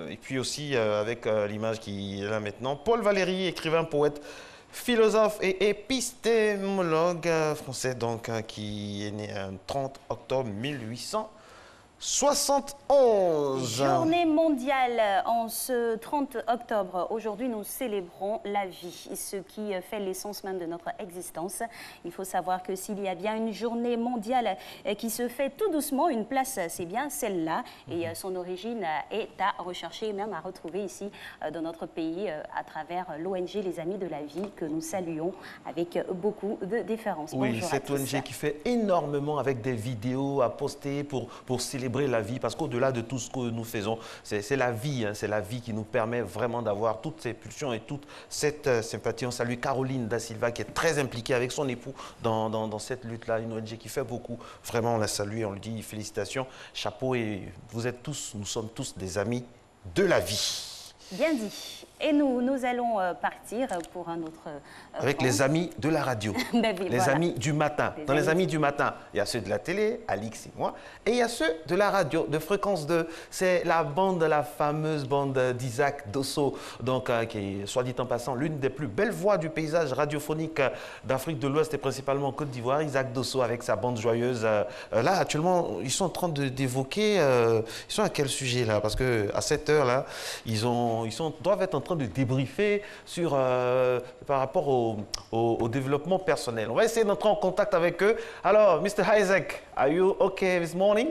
Et puis aussi, avec l'image qui est là maintenant, Paul Valéry, écrivain, poète, philosophe et épistémologue français, donc, qui est né le 30 octobre 1871. Journée mondiale en ce 30 octobre. Aujourd'hui, nous célébrons la vie, ce qui fait l'essence même de notre existence. Il faut savoir que s'il y a bien une journée mondiale qui se fait tout doucement, une place, c'est bien celle-là. Et son origine est à rechercher, même à retrouver ici dans notre pays à travers l'ONG Les Amis de la Vie, que nous saluons avec beaucoup de déférence. Oui, bonjour cette ONG qui fait énormément avec des vidéos à poster pour célébrer la vie, parce qu'au-delà de tout ce que nous faisons, c'est la vie, hein, c'est la vie qui nous permet vraiment d'avoir toutes ces pulsions et toute cette sympathie. On salue Caroline Da Silva qui est très impliquée avec son époux dans cette lutte-là, une ONG qui fait beaucoup. Vraiment, on la salue, on lui dit félicitations, chapeau, et vous êtes tous, nous sommes tous des amis de la vie. Bien dit. Et nous allons partir pour un autre... Avec les amis de la radio, Ben oui, les voilà. amis du matin. Dans les amis du matin, il y a ceux de la télé, Alix et moi, et il y a ceux de la radio, de Fréquence 2. C'est la bande, la fameuse bande d'Isaac Dosso, donc, qui est, soit dit en passant, l'une des plus belles voix du paysage radiophonique d'Afrique de l'Ouest et principalement en Côte d'Ivoire. Isaac Dosso avec sa bande joyeuse. Là, actuellement, ils sont en train d'évoquer... ils sont à quel sujet, là? Parce qu'à cette heure-là, ils doivent être en train de débriefer sur, par rapport au développement personnel. On va essayer d'entrer en contact avec eux. Alors, Mr. Isaac, are you okay this morning?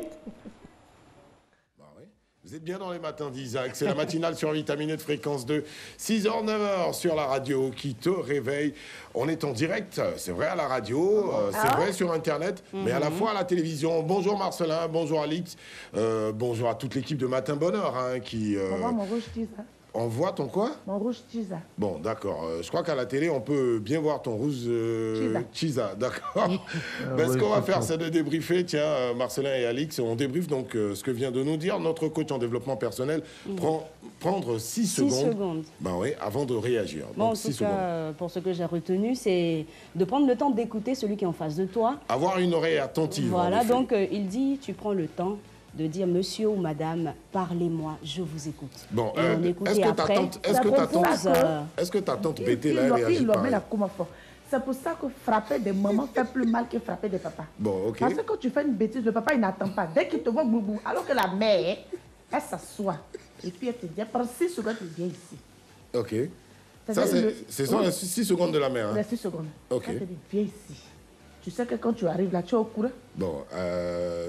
Vous êtes bien dans les matins d'Isaac, c'est la matinale survitaminée de Fréquence 2, 6h, 9h sur la radio qui te réveille. On est en direct, c'est vrai à la radio, c'est vrai sur Internet, mais à la fois à la télévision. Bonjour Marcelin, bonjour Alix, bonjour à toute l'équipe de Matin Bonheur hein, qui... mon rouge teaser. On voit ton quoi? Mon rouge teaser. Bon, d'accord. Je crois qu'à la télé, on peut bien voir ton rouge Chisa. D'accord. Ce qu'on va faire, c'est de débriefer. Tiens, Marcelin et Alix, on débriefe donc ce que vient de nous dire notre coach en développement personnel. Prendre 6 secondes. Ben oui, avant de réagir. Bon, donc, en tout cas, pour ce que j'ai retenu, c'est de prendre le temps d'écouter celui qui est en face de toi. Avoir une oreille attentive. Voilà, donc il dit, tu prends le temps de dire monsieur ou madame, parlez-moi, je vous écoute. Bon, est-ce que ta tante Bété là réagit pas? C'est pour ça que frapper des mamans fait plus mal que frapper des papas. Bon, ok. Parce que quand tu fais une bêtise, le papa il n'attend pas. Dès qu'il te voit boubou, alors que la mère, elle s'assoit. Et puis elle te dit, prends 6 secondes, tu viens ici. Ok. Ça, c'est sur les 6 secondes de la mère. Hein? Les 6 secondes. Ok. Elle te dit, viens ici. Tu sais que quand tu arrives là, tu es au courant? Bon,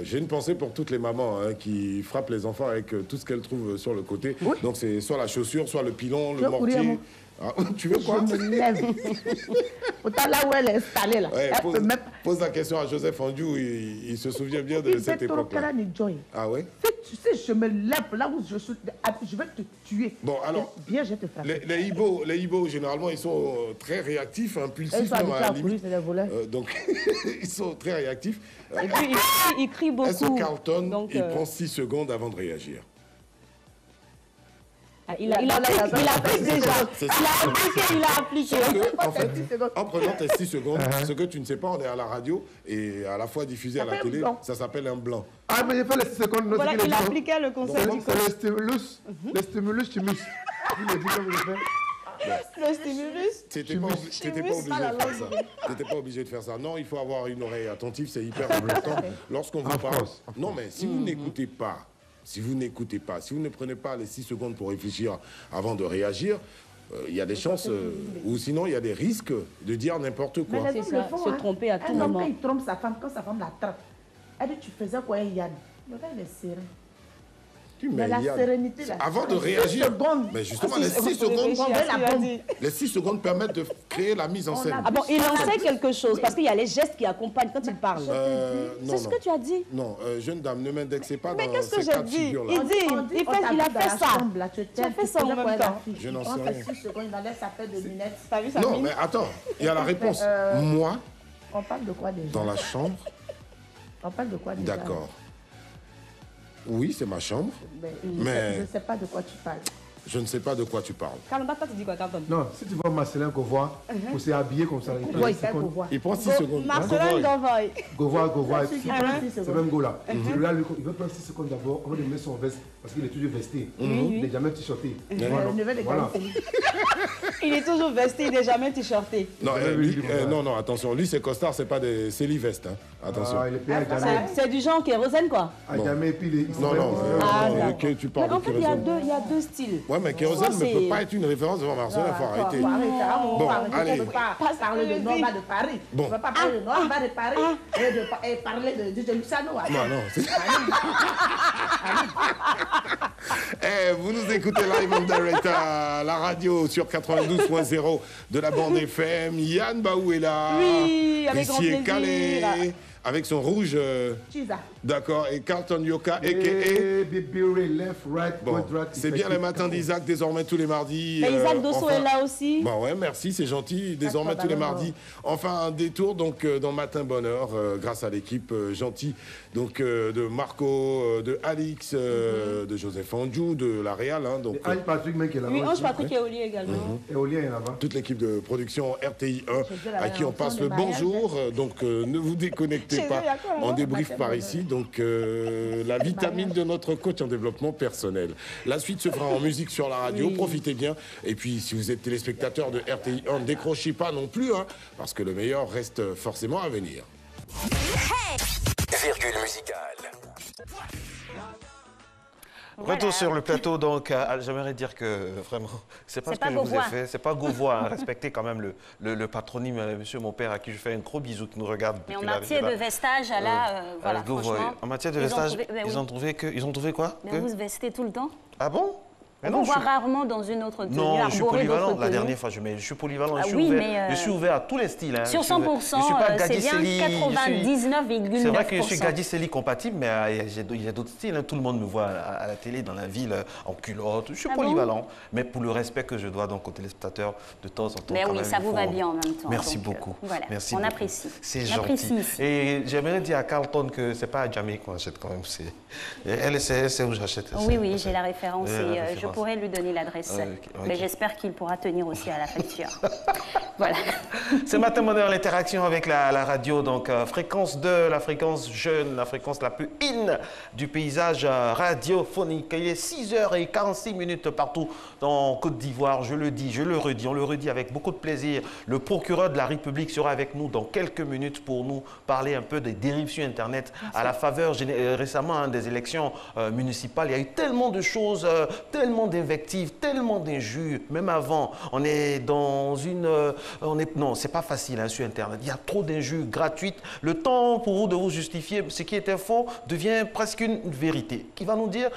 j'ai une pensée pour toutes les mamans hein, qui frappent les enfants avec tout ce qu'elles trouvent sur le côté. Oui. Donc c'est soit la chaussure, soit le pilon, le mortier. Ah, tu veux quoi? Je me lève. Autant là où elle est installée, là. Ouais, pose la question à Joseph Andiou, il se souvient bien de cette époque-là. Ah ouais? Tu sais, je me lève là où je suis, je vais te tuer. Bon, alors, viens, je te frappe. Les hiboux, généralement, ils sont très réactifs, impulsifs. Ils sont habitués à la police, c'est des voleurs. Donc, ils sont très réactifs. Et puis, il crie beaucoup. Est-ce que Carlton, il prend 6 secondes avant de réagir? Il a appliqué. En fait, en prenant tes 6 secondes, ce que tu ne sais pas, on est à la radio et à la fois diffusé à la télé, ça s'appelle un blanc. Ah, mais j'ai fait les 6 secondes. Voilà, il appliquait le conseil du coach. Le stimulus, tu mises. Le stimulus. T'étais pas obligé de faire ça. T'étais pas obligé de faire ça. Non, il faut avoir une oreille attentive, c'est hyper important. Lorsqu'on vous parle. Non, mais si vous n'écoutez pas, si vous ne prenez pas les 6 secondes pour réfléchir avant de réagir, il y a des chances, ou sinon il y a des risques de dire n'importe quoi. Mais les hommes se tromper à tout moment. Quand il trompe sa femme, quand sa femme l'attrape, elle dit tu faisais quoi, Yann? Le gars il est serré. Mais la sérénité, là. Avant de réagir. Mais justement, les 6 secondes permettent de créer la mise en scène. Ah bon, il en sait quelque chose, parce qu'il y a les gestes qui accompagnent quand il parle. C'est ce que tu as dit. Non, jeune dame, ne m'indexez pas dans ces qu'est-ce que j'ai dit? figures-là. Il a fait ça. Tu as fait ça en même temps. Je n'en sais rien. 6 secondes, il enlève sa paire de lunettes. Non, mais attends, il y a la réponse. Moi, on parle de quoi déjà? dans la chambre. On parle de quoi déjà? D'accord. Oui, c'est ma chambre. Mais je ne sais pas de quoi tu parles. Je ne sais pas de quoi tu parles. Carlton, toi, tu dis quoi, Carlton? Non, si tu vois Marcelin Govoy, il s'est habillé comme ça. Il prend 6 secondes. Marcelin Govoy. Govoy. C'est même Gola. Il veut prendre 6 secondes d'abord avant de mettre son veste parce qu'il est toujours vesté. Il n'est jamais t-shirté. Voilà. Il est toujours vesté, il n'est jamais t-shirté. Non, attention. Lui, ses costards, c'est pas des veste. Attention. C'est du genre kérosène, quoi. Non, tu parles de kérosène. Mais en fait, il y a deux styles. Ouais, mais kérosène ne peut pas être une référence devant Marcelin, il faut arrêter. Bon, allez. On ne peut pas parler de Nova de Paris. On ne peut pas parler de Nova de Paris et parler de Luciano. Non. Vous nous écoutez live en direct à la radio sur 92.0 de la bande FM. Yann Baou est là. Oui, avec grand plaisir. Calais, avec son rouge. D'accord, et Carlton Yoka, c'est bien les matins d'Isaac, désormais tous les mardis. Mais Isaac Dosso est là aussi. Bah ouais, merci, c'est gentil. Désormais tous les mardis. Enfin, un détour donc dans Matin Bonheur, grâce à l'équipe gentille donc de Marco, de Alix, de Joseph Andjou, de la Réal. Donc, Ange Patrick, mec, est là-bas. Oui, Ange Patrick et Oli également. Oli est là-bas. Toute l'équipe de production RTI 1 à qui on passe le bonjour. Donc ne vous déconnectez pas, on débriefe par ici. Donc la vitamine de notre coach en développement personnel. La suite se fera en musique sur la radio, profitez bien. Et puis si vous êtes téléspectateur de RTI 1, ne décrochez pas non plus, parce que le meilleur reste forcément à venir. Virgule musicale. Retour sur le plateau, donc j'aimerais dire que vraiment, c'est pas ce que je vous ai fait, c'est pas Gauvois, respectez quand même le patronyme, monsieur mon père, à qui je fais un gros bisou, qui nous regarde. Mais en matière de vestage, là, voilà, franchement. En matière de vestage, ils ont trouvé quoi? Mais vous vestez tout le temps? Ah bon? On vous voit rarement dans une autre tenue. Non, je suis polyvalent. La dernière fois, je suis polyvalent. Je suis ouvert à tous les styles. Sur 100%, c'est bien 99,9%. C'est vrai que je suis Gadiseli compatible, mais il y a d'autres styles. Tout le monde me voit à la télé, dans la ville, en culotte. Je suis polyvalent. Mais pour le respect que je dois donc aux téléspectateurs de temps en temps. Mais oui, ça vous va bien en même temps. Merci beaucoup. Voilà, merci on beaucoup. apprécie. C'est gentil. Et j'aimerais dire à Carlton que c'est pas à Jamie qu'on achète quand même. Elle sait où j'achète. Oui, j'ai la référence et je pourrais lui donner l'adresse. Mais j'espère qu'il pourra tenir aussi à la facture. Voilà. Ce matin, Bonheur, l'interaction avec la radio. Donc, fréquence 2, la fréquence jeune, la fréquence la plus in du paysage radiophonique. Il est 6h46 partout dans Côte d'Ivoire. Je le dis, je le redis, on le redit avec beaucoup de plaisir. Le procureur de la République sera avec nous dans quelques minutes pour nous parler un peu des dérives sur Internet à la faveur récemment des élections municipales. Il y a eu tellement de choses, tellement d'invectives, tellement d'injures, même avant. On est dans une... non, c'est pas facile sur Internet. Il y a trop d'injures gratuites. Le temps pour vous de vous justifier ce qui était faux devient presque une vérité qui va nous dire,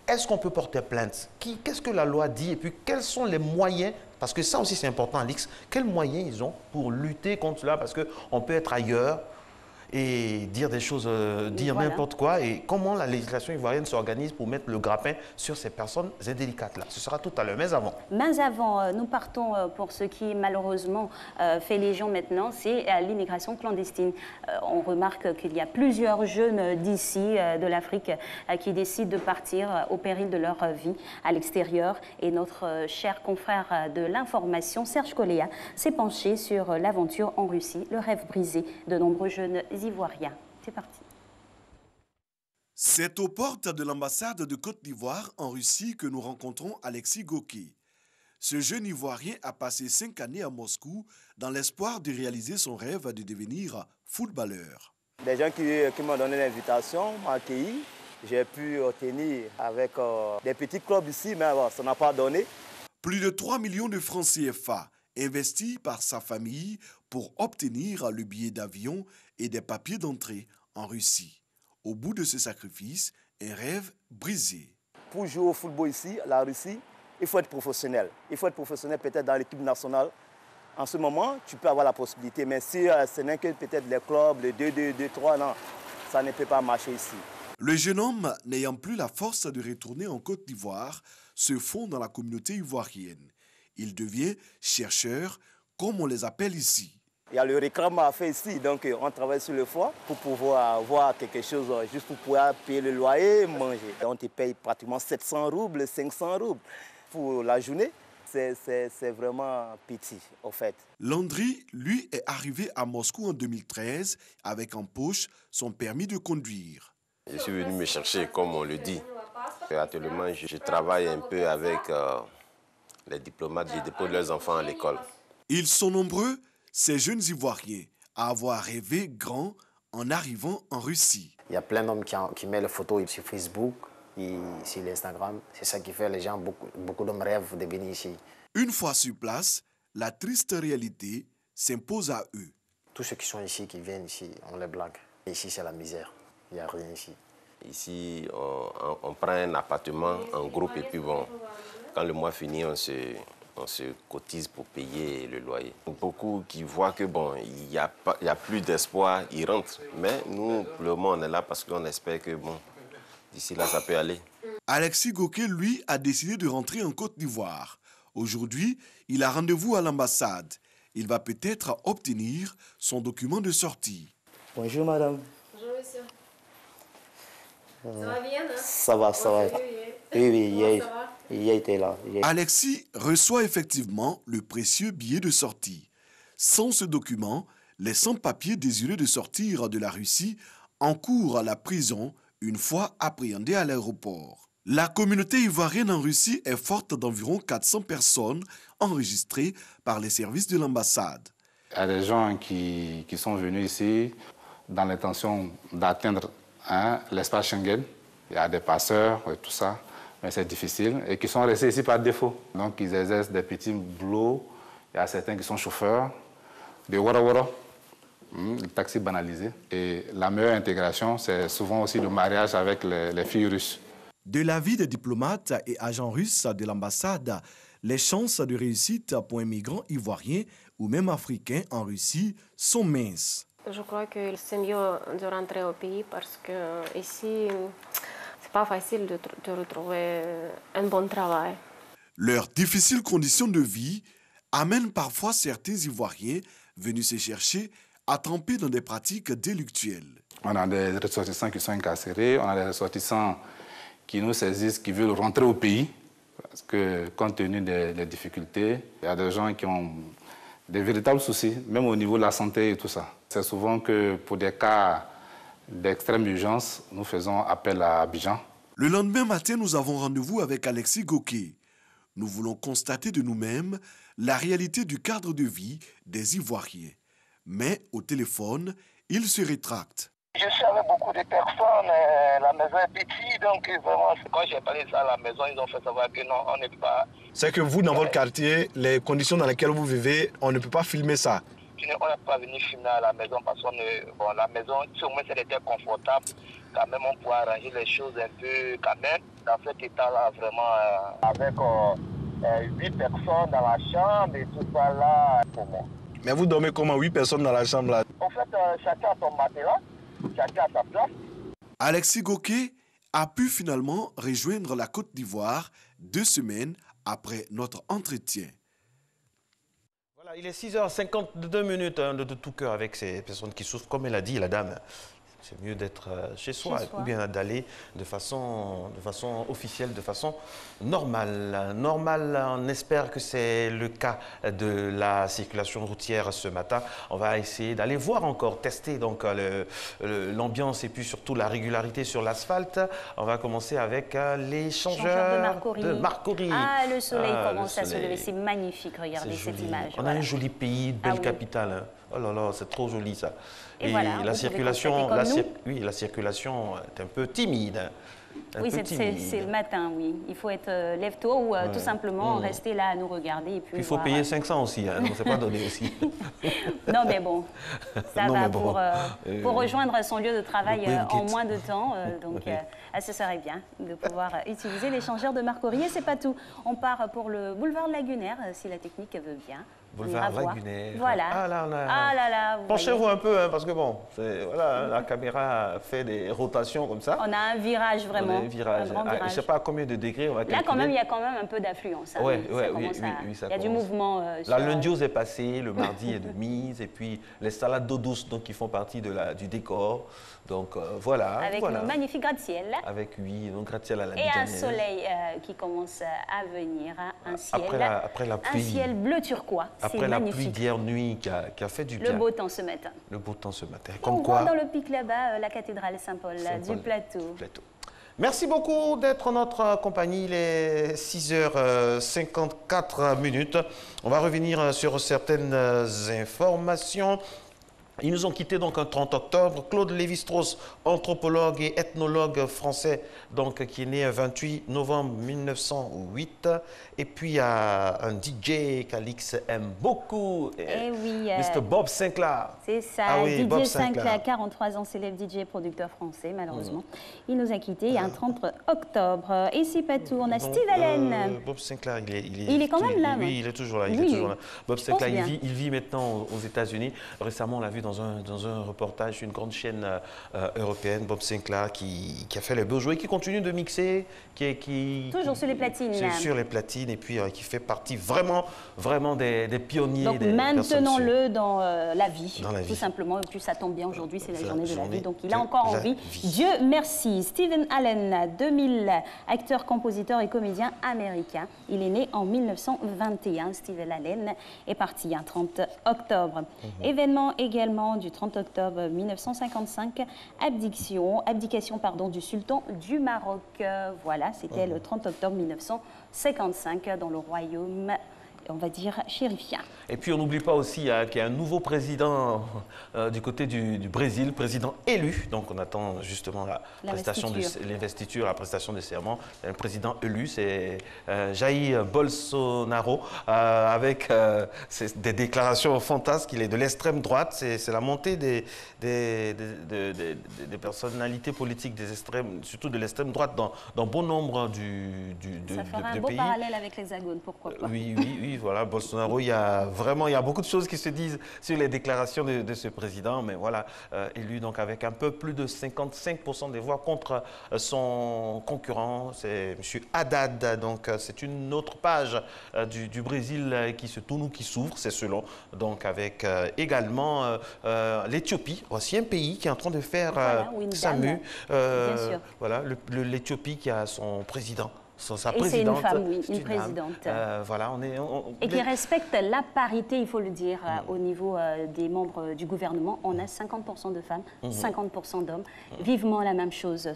est-ce qu'on peut porter plainte? Qu'est-ce que la loi dit? Et puis, quels sont les moyens? Parce que ça aussi, c'est important, Alix. Quels moyens ils ont pour lutter contre cela? Parce qu'on peut être ailleurs et dire des choses, dire n'importe quoi. Et comment la législation ivoirienne s'organise pour mettre le grappin sur ces personnes indélicates-là. Ce sera tout à l'heure, mais avant. Mais avant, nous partons pour ce qui malheureusement fait légion maintenant, c'est l'immigration clandestine. On remarque qu'il y a plusieurs jeunes d'ici, de l'Afrique, qui décident de partir au péril de leur vie à l'extérieur. Et notre cher confrère de l'information, Serge Coléa, s'est penché sur l'aventure en Russie, le rêve brisé de nombreux jeunes Ivoiriens. C'est parti. C'est aux portes de l'ambassade de Côte d'Ivoire en Russie que nous rencontrons Alexis Goké. Ce jeune Ivoirien a passé 5 années à Moscou dans l'espoir de réaliser son rêve de devenir footballeur. Des gens qui m'ont donné l'invitation m'ont accueilli. J'ai pu obtenir avec des petits clubs ici, mais ça n'a pas donné. Plus de 3 millions de francs CFA investis par sa famille pour obtenir le billet d'avion et des papiers d'entrée en Russie. Au bout de ce sacrifice, un rêve brisé. pour jouer au football ici, la Russie, il faut être professionnel. Il faut être professionnel peut-être dans l'équipe nationale. En ce moment, tu peux avoir la possibilité, mais si ce n'est que peut-être les clubs, les 2-2, 2-3, non, ça ne peut pas marcher ici. Le jeune homme, n'ayant plus la force de retourner en Côte d'Ivoire, se fond dans la communauté ivoirienne. Il devient chercheur, comme on les appelle ici. Il y a le réclam à faire ici, donc on travaille sur le foie pour pouvoir avoir quelque chose, juste pour pouvoir payer le loyer, manger. On te paye pratiquement 700 roubles, 500 roubles pour la journée. C'est vraiment petit, en fait. Landry, lui, est arrivé à Moscou en 2013 avec en poche son permis de conduire. Je suis venu me chercher, comme on le dit. Actuellement, je travaille un peu avec les diplomates, je dépose leurs enfants à l'école. Ils sont nombreux, ces jeunes Ivoiriens, à avoir rêvé grand en arrivant en Russie. Il y a plein d'hommes qui mettent les photos sur Facebook et sur Instagram. C'est ça qui fait les gens, beaucoup d'hommes rêvent de venir ici. Une fois sur place, la triste réalité s'impose à eux. Tous ceux qui sont ici, qui viennent ici, on les blague. Ici, c'est la misère. Il n'y a rien ici. Ici, on prend un appartement en groupe et puis bon, quand le mois finit, on se cotise pour payer le loyer. Beaucoup qui voient que bon, il y a plus d'espoir, ils rentrent. Mais nous, pour le moment, on est là parce qu'on espère que bon, d'ici là, ça peut aller. Alexis Goké, lui, a décidé de rentrer en Côte d'Ivoire. Aujourd'hui, il a rendez-vous à l'ambassade. Il va peut-être obtenir son document de sortie. Bonjour, madame. Bonjour, monsieur. Ça va bien, hein? Ça va, ça va. Oui, il était là. Alexis reçoit effectivement le précieux billet de sortie. Sans ce document, les sans-papiers désireux de sortir de la Russie encourent à la prison une fois appréhendés à l'aéroport. La communauté ivoirienne en Russie est forte d'environ 400 personnes enregistrées par les services de l'ambassade. Il y a des gens qui sont venus ici dans l'intention d'atteindre l'espace Schengen. Il y a des passeurs et tout ça, mais c'est difficile. Et qui sont restés ici par défaut. Donc ils exercent des petits boulots. Il y a certains qui sont chauffeurs, des wara-wara, les taxis banalisés. Et la meilleure intégration, c'est souvent aussi le mariage avec les filles russes. De l'avis des diplomates et agents russes de l'ambassade, les chances de réussite pour un migrant ivoirien ou même africain en Russie sont minces. Je crois que c'est mieux de rentrer au pays parce que ici, c'est pas facile de retrouver un bon travail. Leurs difficiles conditions de vie amènent parfois certains Ivoiriens venus se chercher à tremper dans des pratiques délictuelles. On a des ressortissants qui sont incarcérés, on a des ressortissants qui nous saisissent, qui veulent rentrer au pays. Parce que compte tenu des difficultés, il y a des gens qui ont des véritables soucis, même au niveau de la santé et tout ça. C'est souvent que pour des cas d'extrême urgence, nous faisons appel à Abidjan. Le lendemain matin, nous avons rendez-vous avec Alexis Goké. Nous voulons constater de nous-mêmes la réalité du cadre de vie des Ivoiriens. Mais au téléphone, il se rétracte. Je suis avec beaucoup de personnes, la maison est petite, donc vraiment, quand j'ai parlé de ça à la maison, ils ont fait savoir que non, on n'est pas... C'est que vous, dans votre quartier, les conditions dans lesquelles vous vivez, on ne peut pas filmer ça. On n'est pas venu filmer à la maison parce que la maison, si au moins elle était confortable, quand même on pourrait arranger les choses un peu quand même. Dans cet état-là, vraiment, avec 8 personnes dans la chambre et tout ça là, pour moi. Mais vous dormez comment, 8 personnes dans la chambre là? En fait, chacun a son matelas. Chacun à sa place. Alexis Goké a pu finalement rejoindre la Côte d'Ivoire 2 semaines après notre entretien. Voilà, il est 6h52 de tout cœur avec ces personnes qui souffrent. Comme elle a dit, la dame, c'est mieux d'être chez soi ou bien d'aller de façon officielle, de façon normale. On espère que c'est le cas de la circulation routière ce matin. On va essayer d'aller voir encore, tester donc l'ambiance et puis surtout la régularité sur l'asphalte. On va commencer avec les changeurs de Marcory. Ah, le soleil commence à se lever, c'est magnifique, regardez cette image. On a un joli pays, une belle capitale. Hein. Oh là là, c'est trop joli ça. Et voilà, la circulation, la circulation est un peu timide. Oui, c'est le matin, oui. Il faut être lève-tôt ou tout simplement rester là à nous regarder. Et puis il faut payer 500 aussi, hein. Non, c'est pas donné aussi. Non, mais bon, ça va pour rejoindre son lieu de travail en moins de temps. Donc, ce serait bien de pouvoir utiliser l'échangeur de Marc Aurier. C'est pas tout. On part pour le boulevard Lagunaire, si la technique veut bien. Boulevard Lagunaire. Voilà. Ah là, là, penchez-vous un peu, hein, parce que bon, voilà, la caméra fait des rotations comme ça. On a un virage vraiment. On a un virage. Un grand virage. Je ne sais pas à combien de degrés on va calculer. Là, quand même, il y a quand même un peu d'affluence. Hein. Oui, il y a du mouvement. La lundi est passé, le mardi est de mise, et puis les salades d'eau douce donc, qui font partie du décor. Donc voilà. Avec nos magnifiques gratte-ciel. Avec, donc gratte-ciel à la Et un soleil qui commence à venir, un ciel. Après la pluie. Un ciel bleu turquois. Après la pluie d'hier nuit qui a fait du bien. Le beau temps ce matin. Le beau temps ce matin. Comme on voit dans le pic là-bas la cathédrale Saint-Paul du plateau. Merci beaucoup d'être en notre compagnie. Il est 6h54. On va revenir sur certaines informations. Ils nous ont quittés donc un 30 octobre. Claude Lévi-Strauss, anthropologue et ethnologue français, donc, qui est né le 28 novembre 1908. Et puis il y a un DJ qu'Alix aime beaucoup, Mr. Bob Sinclair. C'est ça, DJ Sinclair, 43 ans, célèbre DJ producteur français, malheureusement. Il nous a quittés il y a un 30 octobre. Et c'est pas tout, on a Steve Allen. Bob Sinclair, il est quand même là. Oui, il est toujours là. Toujours là. Bob Sinclair, il vit maintenant aux États-Unis. Récemment, on l'a vu dans un reportage, une grande chaîne européenne, Bob Sinclair, qui a fait les beaux jouets, qui continue de mixer, toujours sur les platines. Sur les platines, et puis qui fait partie vraiment des pionniers. Donc maintenons-le dans la vie, tout simplement. Et puis ça tombe bien, aujourd'hui c'est la journée de la vie, donc il a encore envie. Dieu merci. Steven Allen, 2000, acteur, compositeur et comédien américain. Il est né en 1921. Steven Allen est parti un 30 octobre. Événement également du 30 octobre 1955, abdication du sultan du Maroc. Voilà, c'était le 30 octobre 1955 dans le royaume, on va dire, chérifien. Et puis on n'oublie pas aussi qu'il y a un nouveau président du côté du Brésil, président élu. Donc on attend justement l'investiture, la prestation de serment. Un président élu, c'est Jair Bolsonaro, avec des déclarations fantasques. Il est de l'extrême droite. C'est la montée des personnalités politiques surtout de l'extrême droite dans bon nombre de pays. Ça fera un beau parallèle avec l'Hexagone, pourquoi pas. Oui, voilà, Bolsonaro, il y a beaucoup de choses qui se disent sur les déclarations de ce président, mais voilà, élu donc avec un peu plus de 55% des voix contre son concurrent, c'est M. Haddad. Donc c'est une autre page du Brésil qui se tourne ou qui s'ouvre, c'est selon. Donc avec également l'Éthiopie, aussi un pays qui est en train de faire sa mue. Voilà, l'Éthiopie qui a son président. Sa présidente. C'est une femme, oui, une présidente. Voilà, et qui respecte la parité, il faut le dire, au niveau des membres du gouvernement. On a 50% de femmes, 50% d'hommes. Vivement la même chose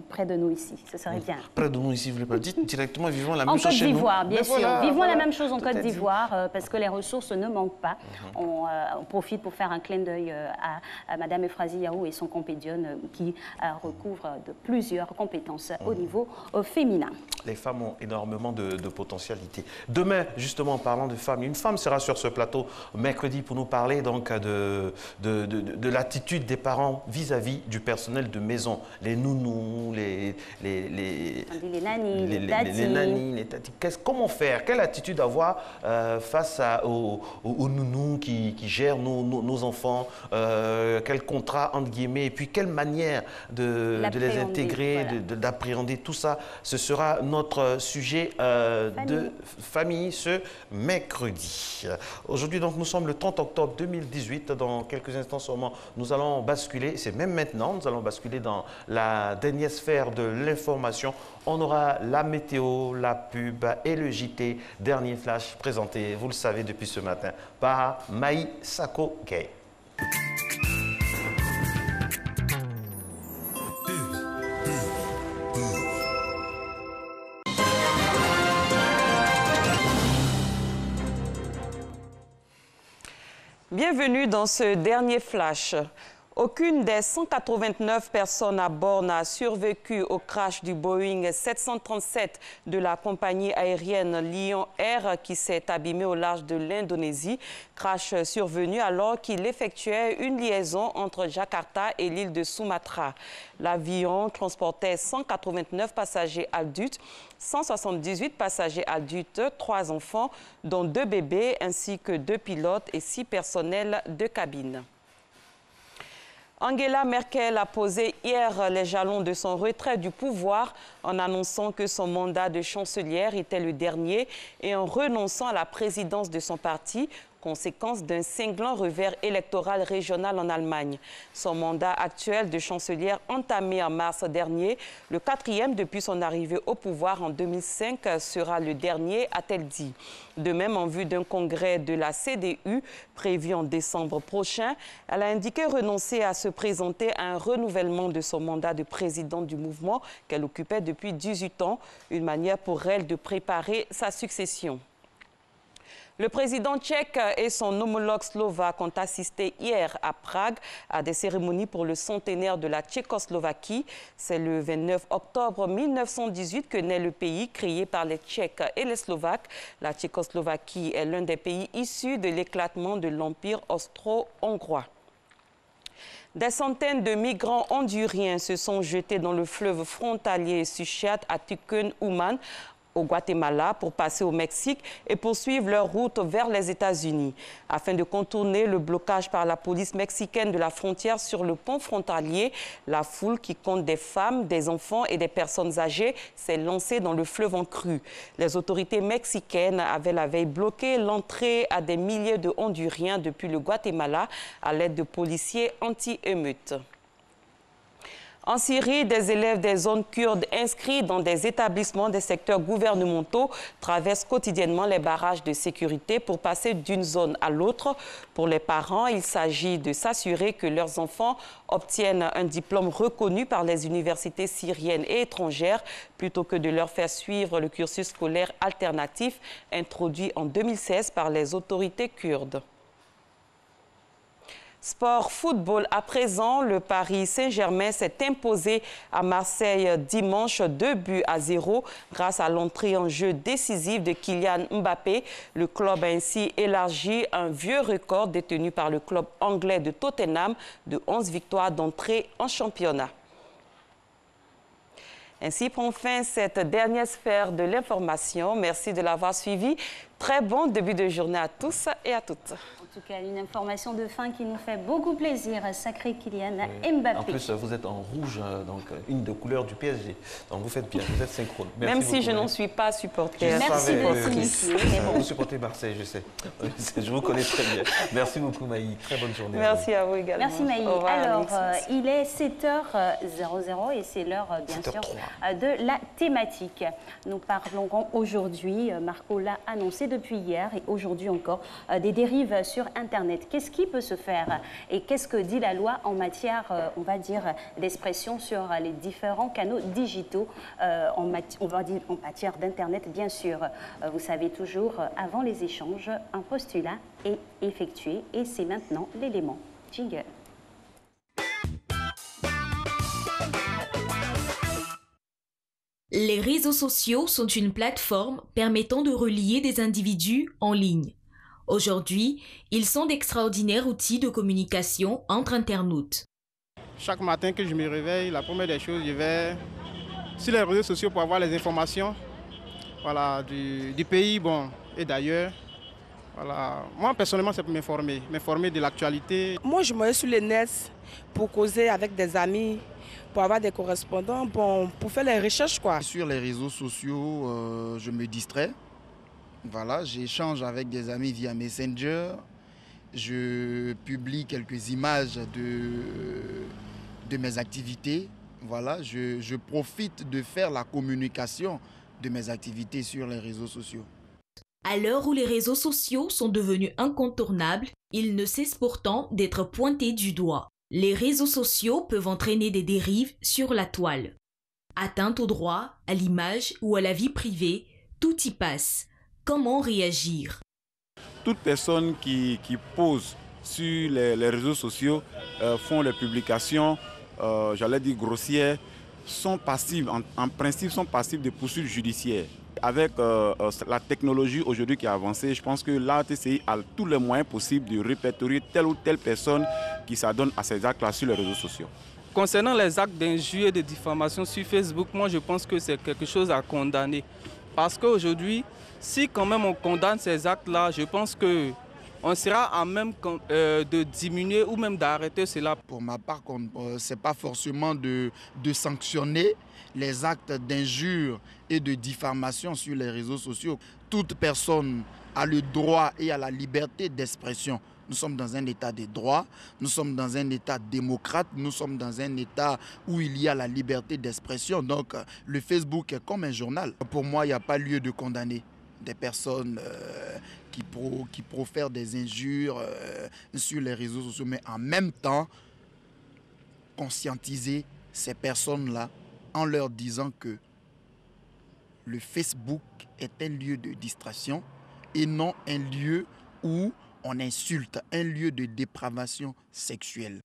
près de nous ici, ce serait bien. Près de nous ici, vous ne voulez pas dire directement vivement la même chose chez nous. En Côte d'Ivoire, bien sûr. Vivons la même chose en Côte d'Ivoire, parce que les ressources ne manquent pas. On profite pour faire un clin d'œil à Mme Euphrasie Yahou et son compagnon qui recouvre de plusieurs compétences au niveau féminin. Les femmes ont énormément de potentialité. Demain, justement, en parlant de femmes, une femme sera sur ce plateau mercredi pour nous parler donc de l'attitude des parents vis-à-vis du personnel de maison. Les nounous, les nannies, les tatis. Comment faire? Quelle attitude avoir face aux nounous qui gèrent nos enfants? Quel contrat, entre guillemets, et puis quelle manière de les intégrer, d'appréhender tout ça? Ce sera notre sujet de famille ce mercredi. Aujourd'hui, donc, nous sommes le 30 octobre 2018. Dans quelques instants seulement, nous allons basculer, c'est même maintenant, nous allons basculer dans la dernière sphère de l'information. On aura la météo, la pub et le JT. Dernier flash présenté, vous le savez, depuis ce matin, par Maï Sako Gay. Bienvenue dans ce dernier flash. Aucune des 189 personnes à bord n'a survécu au crash du Boeing 737 de la compagnie aérienne Lion Air qui s'est abîmé au large de l'Indonésie. Crash survenu alors qu'il effectuait une liaison entre Jakarta et l'île de Sumatra. L'avion transportait 189 passagers adultes, 178 passagers adultes, 3 enfants, dont 2 bébés, ainsi que 2 pilotes et 6 personnels de cabine. Angela Merkel a posé hier les jalons de son retrait du pouvoir en annonçant que son mandat de chancelière était le dernier et en renonçant à la présidence de son parti, conséquence d'un cinglant revers électoral régional en Allemagne. Son mandat actuel de chancelière entamé en mars dernier, le 4e depuis son arrivée au pouvoir en 2005, sera le dernier, a-t-elle dit. De même, en vue d'un congrès de la CDU prévu en décembre prochain, elle a indiqué renoncer à se présenter à un renouvellement de son mandat de présidente du mouvement qu'elle occupait depuis 18 ans, une manière pour elle de préparer sa succession. Le président tchèque et son homologue slovaque ont assisté hier à Prague à des cérémonies pour le centenaire de la Tchécoslovaquie. C'est le 29 octobre 1918 que naît le pays créé par les Tchèques et les Slovaques. La Tchécoslovaquie est l'un des pays issus de l'éclatement de l'Empire austro-hongrois. Des centaines de migrants honduriens se sont jetés dans le fleuve frontalier Suchiate à Tucun-Uman, au Guatemala pour passer au Mexique et poursuivre leur route vers les États-Unis. Afin de contourner le blocage par la police mexicaine de la frontière sur le pont frontalier, la foule qui compte des femmes, des enfants et des personnes âgées s'est lancée dans le fleuve en crue. Les autorités mexicaines avaient la veille bloqué l'entrée à des milliers de Honduriens depuis le Guatemala à l'aide de policiers anti-émeutes. En Syrie, des élèves des zones kurdes inscrits dans des établissements des secteurs gouvernementaux traversent quotidiennement les barrages de sécurité pour passer d'une zone à l'autre. Pour les parents, il s'agit de s'assurer que leurs enfants obtiennent un diplôme reconnu par les universités syriennes et étrangères plutôt que de leur faire suivre le cursus scolaire alternatif introduit en 2016 par les autorités kurdes. Sport football à présent, le Paris Saint-Germain s'est imposé à Marseille dimanche 2-0 grâce à l'entrée en jeu décisive de Kylian Mbappé. Le club a ainsi élargi un vieux record détenu par le club anglais de Tottenham de 11 victoires d'entrée en championnat. Ainsi prend fin cette dernière sphère de l'information. Merci de l'avoir suivi. Très bon début de journée à tous et à toutes. En tout cas, une information de fin qui nous fait beaucoup plaisir. Sacré Kylian Mbappé. En plus, vous êtes en rouge, donc une des couleurs du PSG. Donc vous faites bien, vous êtes synchrone. Même si je n'en suis pas supporter. Merci de s'initier. Vous supportez Marseille, je sais. Je vous connais très bien. Merci beaucoup, Maï. Très bonne journée. Merci à vous également. Merci, Maï. Alors, il est 7h00 et c'est l'heure, bien sûr, de la thématique. Nous parlerons aujourd'hui, Marco l'a annoncé depuis hier et aujourd'hui encore, des dérives sur Internet. Qu'est-ce qui peut se faire et qu'est-ce que dit la loi en matière, on va dire, d'expression sur les différents canaux digitaux on va dire en matière d'Internet, bien sûr. Vous savez toujours, avant les échanges, un postulat est effectué et c'est maintenant l'élément. Jingle. Les réseaux sociaux sont une plateforme permettant de relier des individus en ligne. Aujourd'hui, ils sont d'extraordinaires outils de communication entre internautes. Chaque matin que je me réveille, la première des choses, je vais sur les réseaux sociaux pour avoir les informations du pays et d'ailleurs. Voilà. Moi, personnellement, c'est pour m'informer de l'actualité. Moi, je me mets sur les nets pour causer avec des amis, pour avoir des correspondants, pour faire les recherches, quoi. Sur les réseaux sociaux, je me distrais. Voilà, j'échange avec des amis via Messenger. Je publie quelques images de mes activités. Voilà, je profite de faire la communication de mes activités sur les réseaux sociaux. À l'heure où les réseaux sociaux sont devenus incontournables, ils ne cessent pourtant d'être pointés du doigt. Les réseaux sociaux peuvent entraîner des dérives sur la toile. Atteinte au droit, à l'image ou à la vie privée, tout y passe. Comment réagir? Toute personne qui pose sur les réseaux sociaux font les publications, j'allais dire grossières, sont passives, en principe sont passives de poursuites judiciaires. Avec la technologie aujourd'hui qui a avancé, je pense que l'ATCI a tous les moyens possibles de répertorier telle ou telle personne qui s'adonne à ces actes-là sur les réseaux sociaux. Concernant les actes d'injure et de diffamation sur Facebook, moi je pense que c'est quelque chose à condamner. Parce qu'aujourd'hui, si quand même on condamne ces actes-là, je pense que on sera à même de diminuer ou même d'arrêter cela. Pour ma part, ce n'est pas forcément de sanctionner les actes d'injure et de diffamation sur les réseaux sociaux. Toute personne a le droit et a la liberté d'expression. Nous sommes dans un état de droit, nous sommes dans un état démocrate, nous sommes dans un état où il y a la liberté d'expression. Donc le Facebook est comme un journal. Pour moi, il n'y a pas lieu de condamner des personnes qui profèrent des injures sur les réseaux sociaux, mais en même temps, conscientiser ces personnes-là en leur disant que le Facebook est un lieu de distraction et non un lieu où on insulte, un lieu de dépravation sexuelle.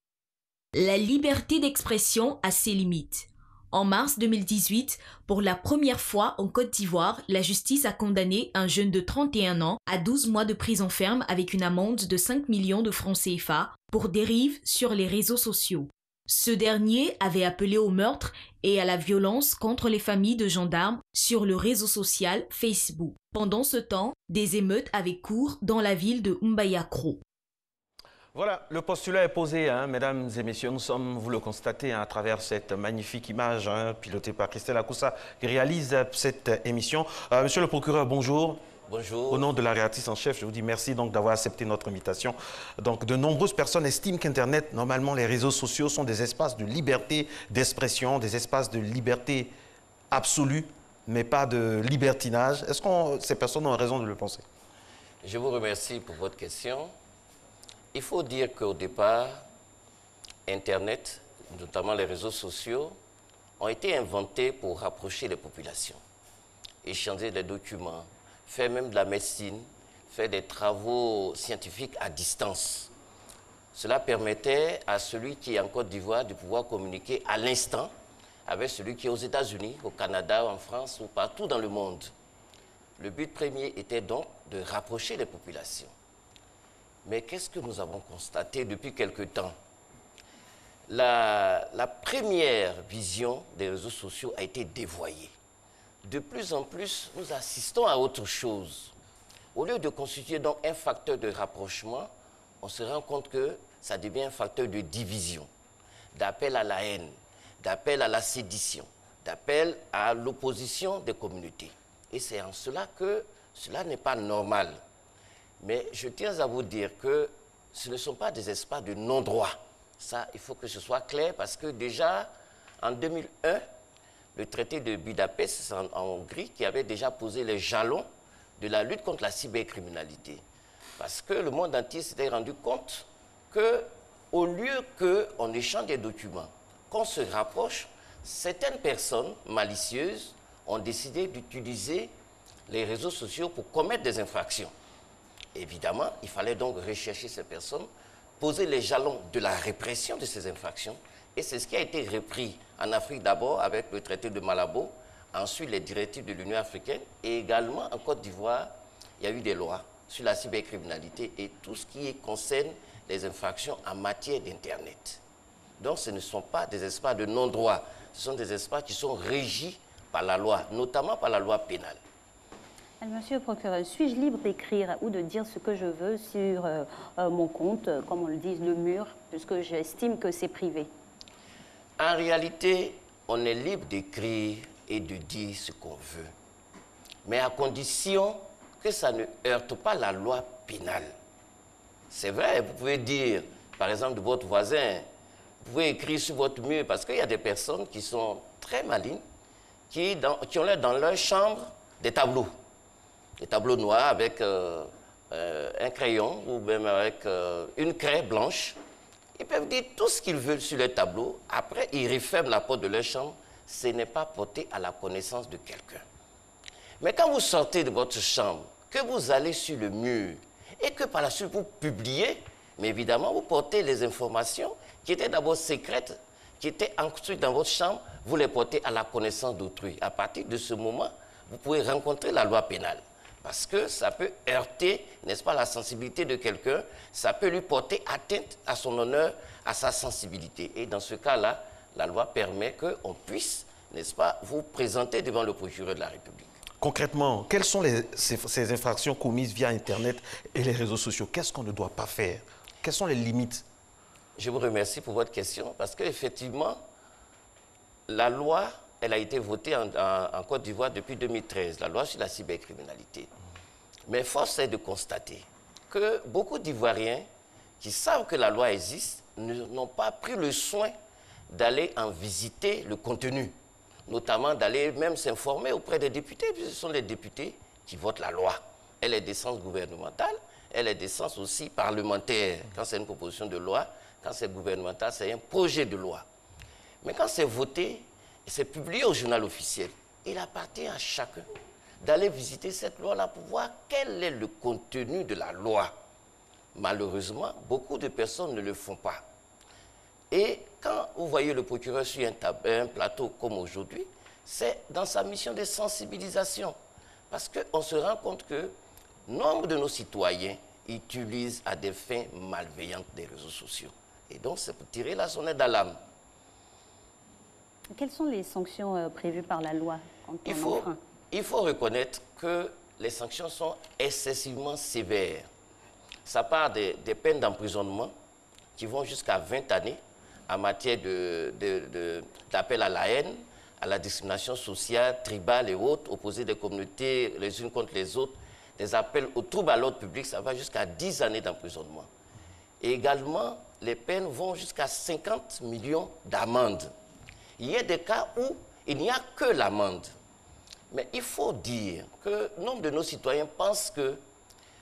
La liberté d'expression a ses limites. En mars 2018, pour la première fois en Côte d'Ivoire, la justice a condamné un jeune de 31 ans à 12 mois de prison ferme avec une amende de 5 millions de francs CFA pour dérive sur les réseaux sociaux. Ce dernier avait appelé au meurtre et à la violence contre les familles de gendarmes sur le réseau social Facebook. Pendant ce temps, des émeutes avaient cours dans la ville de Mbayakro. Voilà, le postulat est posé, hein, mesdames et messieurs. Nous sommes, vous le constatez, hein, à travers cette magnifique image pilotée par Christelle Akoussa qui réalise cette émission. Monsieur le procureur, bonjour. Bonjour. Au nom de la rédactrice en chef, je vous dis merci d'avoir accepté notre invitation. Donc, de nombreuses personnes estiment qu'Internet, normalement, les réseaux sociaux sont des espaces de liberté d'expression, des espaces de liberté absolue, mais pas de libertinage. Est-ce que ces personnes ont raison de le penser? Je vous remercie pour votre question. Il faut dire qu'au départ, Internet, notamment les réseaux sociaux, ont été inventés pour rapprocher les populations, échanger des documents, faire même de la médecine, faire des travaux scientifiques à distance. Cela permettait à celui qui est en Côte d'Ivoire de pouvoir communiquer à l'instant avec celui qui est aux États-Unis, au Canada, en France ou partout dans le monde. Le but premier était donc de rapprocher les populations. Mais qu'est-ce que nous avons constaté depuis quelque temps? La première vision des réseaux sociaux a été dévoyée. De plus en plus, nous assistons à autre chose. Au lieu de constituer donc un facteur de rapprochement, on se rend compte que ça devient un facteur de division, d'appel à la haine, d'appel à la sédition, d'appel à l'opposition des communautés. Et c'est en cela que cela n'est pas normal. Mais je tiens à vous dire que ce ne sont pas des espaces de non-droit. Ça, il faut que ce soit clair parce que déjà, en 2001, le traité de Budapest en Hongrie qui avait déjà posé les jalons de la lutte contre la cybercriminalité. Parce que le monde entier s'était rendu compte qu'au lieu qu'on échange des documents, qu'on se rapproche, certaines personnes malicieuses ont décidé d'utiliser les réseaux sociaux pour commettre des infractions. Évidemment, il fallait donc rechercher ces personnes, poser les jalons de la répression de ces infractions. Et c'est ce qui a été repris en Afrique d'abord avec le traité de Malabo, ensuite les directives de l'Union africaine et également en Côte d'Ivoire, il y a eu des lois sur la cybercriminalité et tout ce qui concerne les infractions en matière d'Internet. Donc ce ne sont pas des espaces de non-droit, ce sont des espaces qui sont régis par la loi, notamment par la loi pénale. Monsieur le procureur, suis-je libre d'écrire ou de dire ce que je veux sur mon compte, comme on le dit, le mur, puisque j'estime que c'est privé? En réalité, on est libre d'écrire et de dire ce qu'on veut, mais à condition que ça ne heurte pas la loi pénale. C'est vrai, vous pouvez dire, par exemple, de votre voisin, vous pouvez écrire sur votre mur, parce qu'il y a des personnes qui sont très malignes, qui ont dans leur chambre des tableaux noirs avec un crayon ou même avec une craie blanche. Ils peuvent dire tout ce qu'ils veulent sur les tableaux. Après, ils referment la porte de leur chambre. Ce n'est pas porté à la connaissance de quelqu'un. Mais quand vous sortez de votre chambre, que vous allez sur le mur et que par la suite vous publiez, Mais évidemment, vous portez les informations qui étaient d'abord secrètes, qui étaient ensuite dans votre chambre, vous les portez à la connaissance d'autrui. À partir de ce moment, vous pouvez rencontrer la loi pénale. Parce que ça peut heurter, n'est-ce pas, la sensibilité de quelqu'un, ça peut lui porter atteinte à son honneur, à sa sensibilité. Et dans ce cas-là, la loi permet qu'on puisse, n'est-ce pas, vous présenter devant le procureur de la République. Concrètement, quelles sont ces infractions commises via Internet et les réseaux sociaux? Qu'est-ce qu'on ne doit pas faire? Quelles sont les limites? Je vous remercie pour votre question parce qu'effectivement, la loi, elle a été votée en Côte d'Ivoire depuis 2013, la loi sur la cybercriminalité. Mais force est de constater que beaucoup d'Ivoiriens qui savent que la loi existe n'ont pas pris le soin d'aller en visiter le contenu, notamment d'aller même s'informer auprès des députés, puisque ce sont les députés qui votent la loi. Elle est d'essence gouvernementale, elle est d'essence aussi parlementaire. Quand c'est une proposition de loi, quand c'est gouvernemental, c'est un projet de loi. Mais quand c'est voté, c'est publié au journal officiel, il appartient à chacun d'aller visiter cette loi-là pour voir quel est le contenu de la loi. Malheureusement, beaucoup de personnes ne le font pas. Et quand vous voyez le procureur sur un plateau comme aujourd'hui, c'est dans sa mission de sensibilisation. Parce qu'on se rend compte que nombre de nos citoyens utilisent à des fins malveillantes des réseaux sociaux. Et donc, c'est pour tirer la sonnette d'alarme. Quelles sont les sanctions prévues par la loi quand il faut reconnaître que les sanctions sont excessivement sévères. Ça part des peines d'emprisonnement qui vont jusqu'à 20 années en matière d'appel à la haine, à la discrimination sociale, tribale et autres, opposer des communautés les unes contre les autres, des appels au trouble à l'ordre public, ça va jusqu'à 10 années d'emprisonnement. Et également, les peines vont jusqu'à 50 millions d'amendes. Il y a des cas où il n'y a que l'amende. Mais il faut dire que nombre de nos citoyens pensent que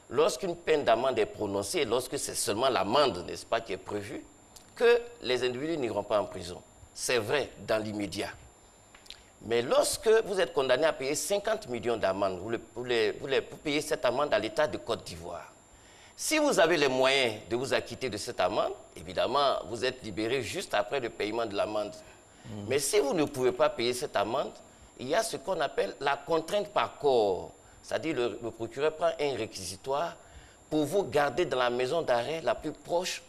lorsqu'une peine d'amende est prononcée, lorsque c'est seulement l'amende, n'est-ce pas, qui est prévue, que les individus n'iront pas en prison. C'est vrai dans l'immédiat. Mais lorsque vous êtes condamné à payer 50 millions d'amendes, vous payez cette amende à l'État de Côte d'Ivoire. Si vous avez les moyens de vous acquitter de cette amende, évidemment, vous êtes libéré juste après le paiement de l'amende. Mais si vous ne pouvez pas payer cette amende, il y a ce qu'on appelle la contrainte par corps. C'est-à-dire le procureur prend un réquisitoire pour vous garder dans la maison d'arrêt la plus proche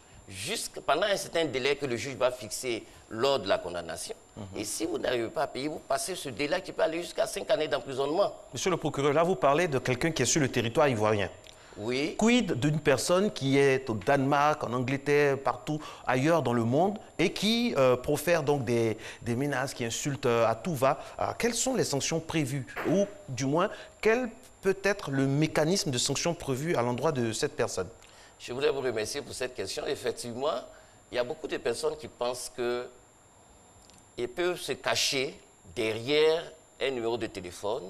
pendant un certain délai que le juge va fixer lors de la condamnation. Et si vous n'arrivez pas à payer, vous passez ce délai qui peut aller jusqu'à 5 années d'emprisonnement. Monsieur le procureur, là vous parlez de quelqu'un qui est sur le territoire ivoirien. Oui. Quid d'une personne qui est au Danemark, en Angleterre, partout ailleurs dans le monde et qui profère donc des menaces, qui insultent à tout va. Quelles sont les sanctions prévues? Ou du moins, quel peut être le mécanisme de sanctions prévu à l'endroit de cette personne? Je voudrais vous remercier pour cette question. Effectivement, il y a beaucoup de personnes qui pensent qu'ils peuvent se cacher derrière un numéro de téléphone,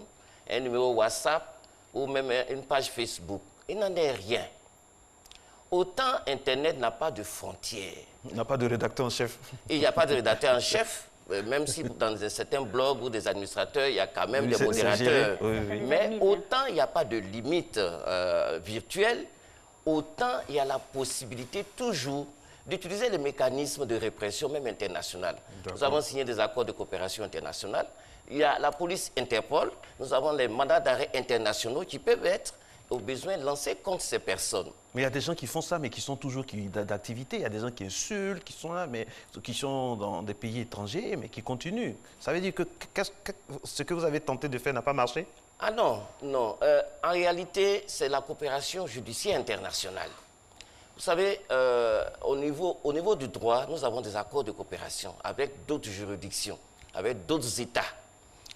un numéro WhatsApp ou même une page Facebook. Il n'en est rien. Autant Internet n'a pas de frontières. Il n'a pas de rédacteur en chef. Il n'y a pas de rédacteur en chef, même si dans certains blogs ou des administrateurs, il y a quand même des modérateurs. Mais autant il n'y a pas de limite virtuelle, autant il y a la possibilité toujours d'utiliser les mécanismes de répression, même internationale. Nous avons signé des accords de coopération internationale. Il y a la police Interpol. Nous avons les mandats d'arrêt internationaux qui peuvent être, au besoin, lancés contre ces personnes. Mais il y a des gens qui font ça, mais qui sont toujours d'activité. Il y a des gens qui insultent, qui sont là, mais qui sont dans des pays étrangers, mais qui continuent. Ça veut dire que ce que vous avez tenté de faire n'a pas marché? Ah non, non. En réalité, c'est la coopération judiciaire internationale. Vous savez, au niveau du droit, nous avons des accords de coopération avec d'autres juridictions, avec d'autres États.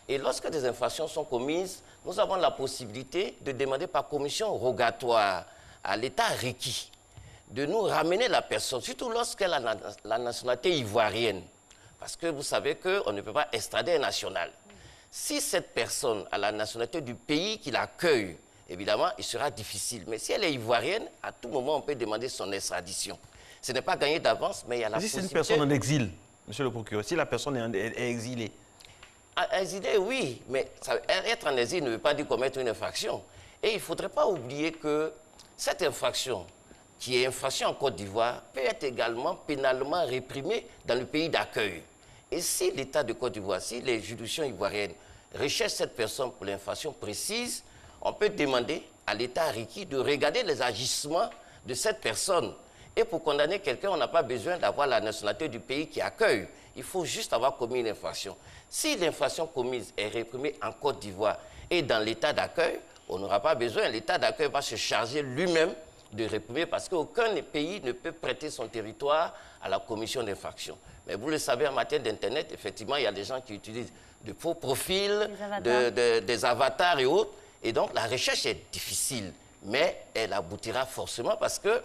Et lorsque des infractions sont commises, nous avons la possibilité de demander par commission rogatoire à l'État requis de nous ramener la personne, surtout lorsqu'elle a la nationalité ivoirienne. Parce que vous savez qu'on ne peut pas extrader un national. Si cette personne a la nationalité du pays qui l'accueille, évidemment, il sera difficile. Mais si elle est ivoirienne, à tout moment, on peut demander son extradition. Ce n'est pas gagné d'avance, mais il y a la possibilité... Si c'est une personne en exil, monsieur le procureur, si la personne est exilée? Exilée, oui, mais être en exil ne veut pas dire commettre une infraction. Et il ne faudrait pas oublier que cette infraction, qui est infraction en Côte d'Ivoire peut être également pénalement réprimée dans le pays d'accueil. Et si l'État de Côte d'Ivoire, si les juridictions ivoiriennes recherchent cette personne pour l'infraction précise, on peut demander à l'État requis de regarder les agissements de cette personne. Et pour condamner quelqu'un, on n'a pas besoin d'avoir la nationalité du pays qui accueille. Il faut juste avoir commis une infraction. Si l'infraction commise est réprimée en Côte d'Ivoire et dans l'État d'accueil, on n'aura pas besoin. L'État d'accueil va se charger lui-même de réprimer parce qu'aucun pays ne peut prêter son territoire à la commission d'infraction. Mais vous le savez, en matière d'Internet, effectivement, il y a des gens qui utilisent de faux profils, des avatars et autres. Et donc, la recherche est difficile, mais elle aboutira forcément parce que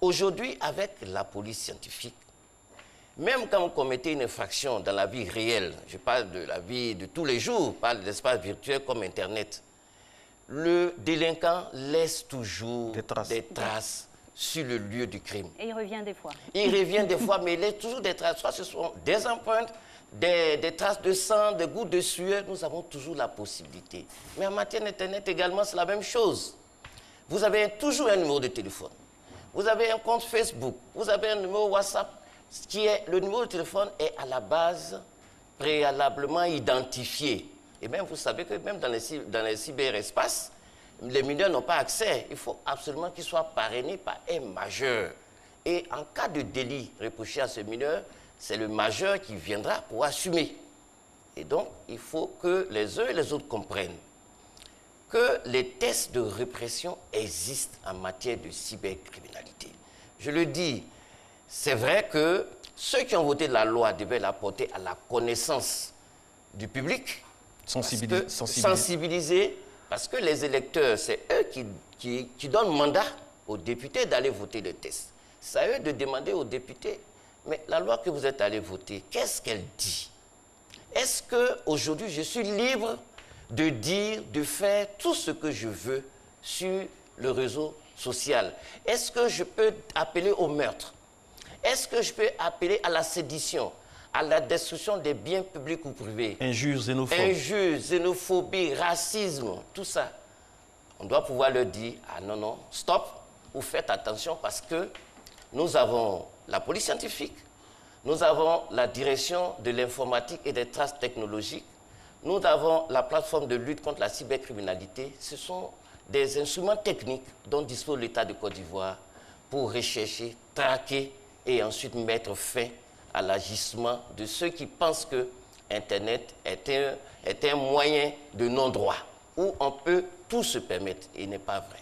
aujourd'hui, avec la police scientifique, même quand vous commettez une infraction dans la vie réelle, je parle de la vie de tous les jours, je parle de l'espace virtuel comme Internet, le délinquant laisse toujours des traces sur le lieu du crime. Et il revient des fois. Il revient des fois, mais il laisse toujours des traces. Soit ce sont des empreintes, des traces de sang, des gouttes de sueur. Nous avons toujours la possibilité. Mais en matière d'Internet également, c'est la même chose. Vous avez toujours un numéro de téléphone. Vous avez un compte Facebook. Vous avez un numéro WhatsApp. Le numéro de téléphone est à la base préalablement identifié. Et même, vous savez que même dans les cyberespaces, les mineurs n'ont pas accès. Il faut absolument qu'ils soient parrainés par un majeur. Et en cas de délit reproché à ce mineur, c'est le majeur qui viendra pour assumer. Et donc, il faut que les uns et les autres comprennent que les tests de répression existent en matière de cybercriminalité. Je le dis, c'est vrai que ceux qui ont voté la loi devaient la porter à la connaissance du public, sensibiliser, parce que les électeurs, c'est eux qui donnent mandat aux députés d'aller voter des tests. C'est à eux de demander aux députés, mais la loi que vous êtes allé voter, qu'est-ce qu'elle dit? Est-ce qu'aujourd'hui, je suis libre de dire, de faire tout ce que je veux sur le réseau social? Est-ce que je peux appeler au meurtre? Est-ce que je peux appeler à la sédition, à la destruction des biens publics ou privés? Injures, xénophobie. Injures, xénophobie, racisme, tout ça. On doit pouvoir leur dire, ah non, non, stop, ou faites attention parce que nous avons la police scientifique, nous avons la direction de l'informatique et des traces technologiques, nous avons la plateforme de lutte contre la cybercriminalité. Ce sont des instruments techniques dont dispose l'État de Côte d'Ivoire pour rechercher, traquer et ensuite mettre fin à l'agissement de ceux qui pensent que Internet est un moyen de non-droit, où on peut tout se permettre, et n'est pas vrai.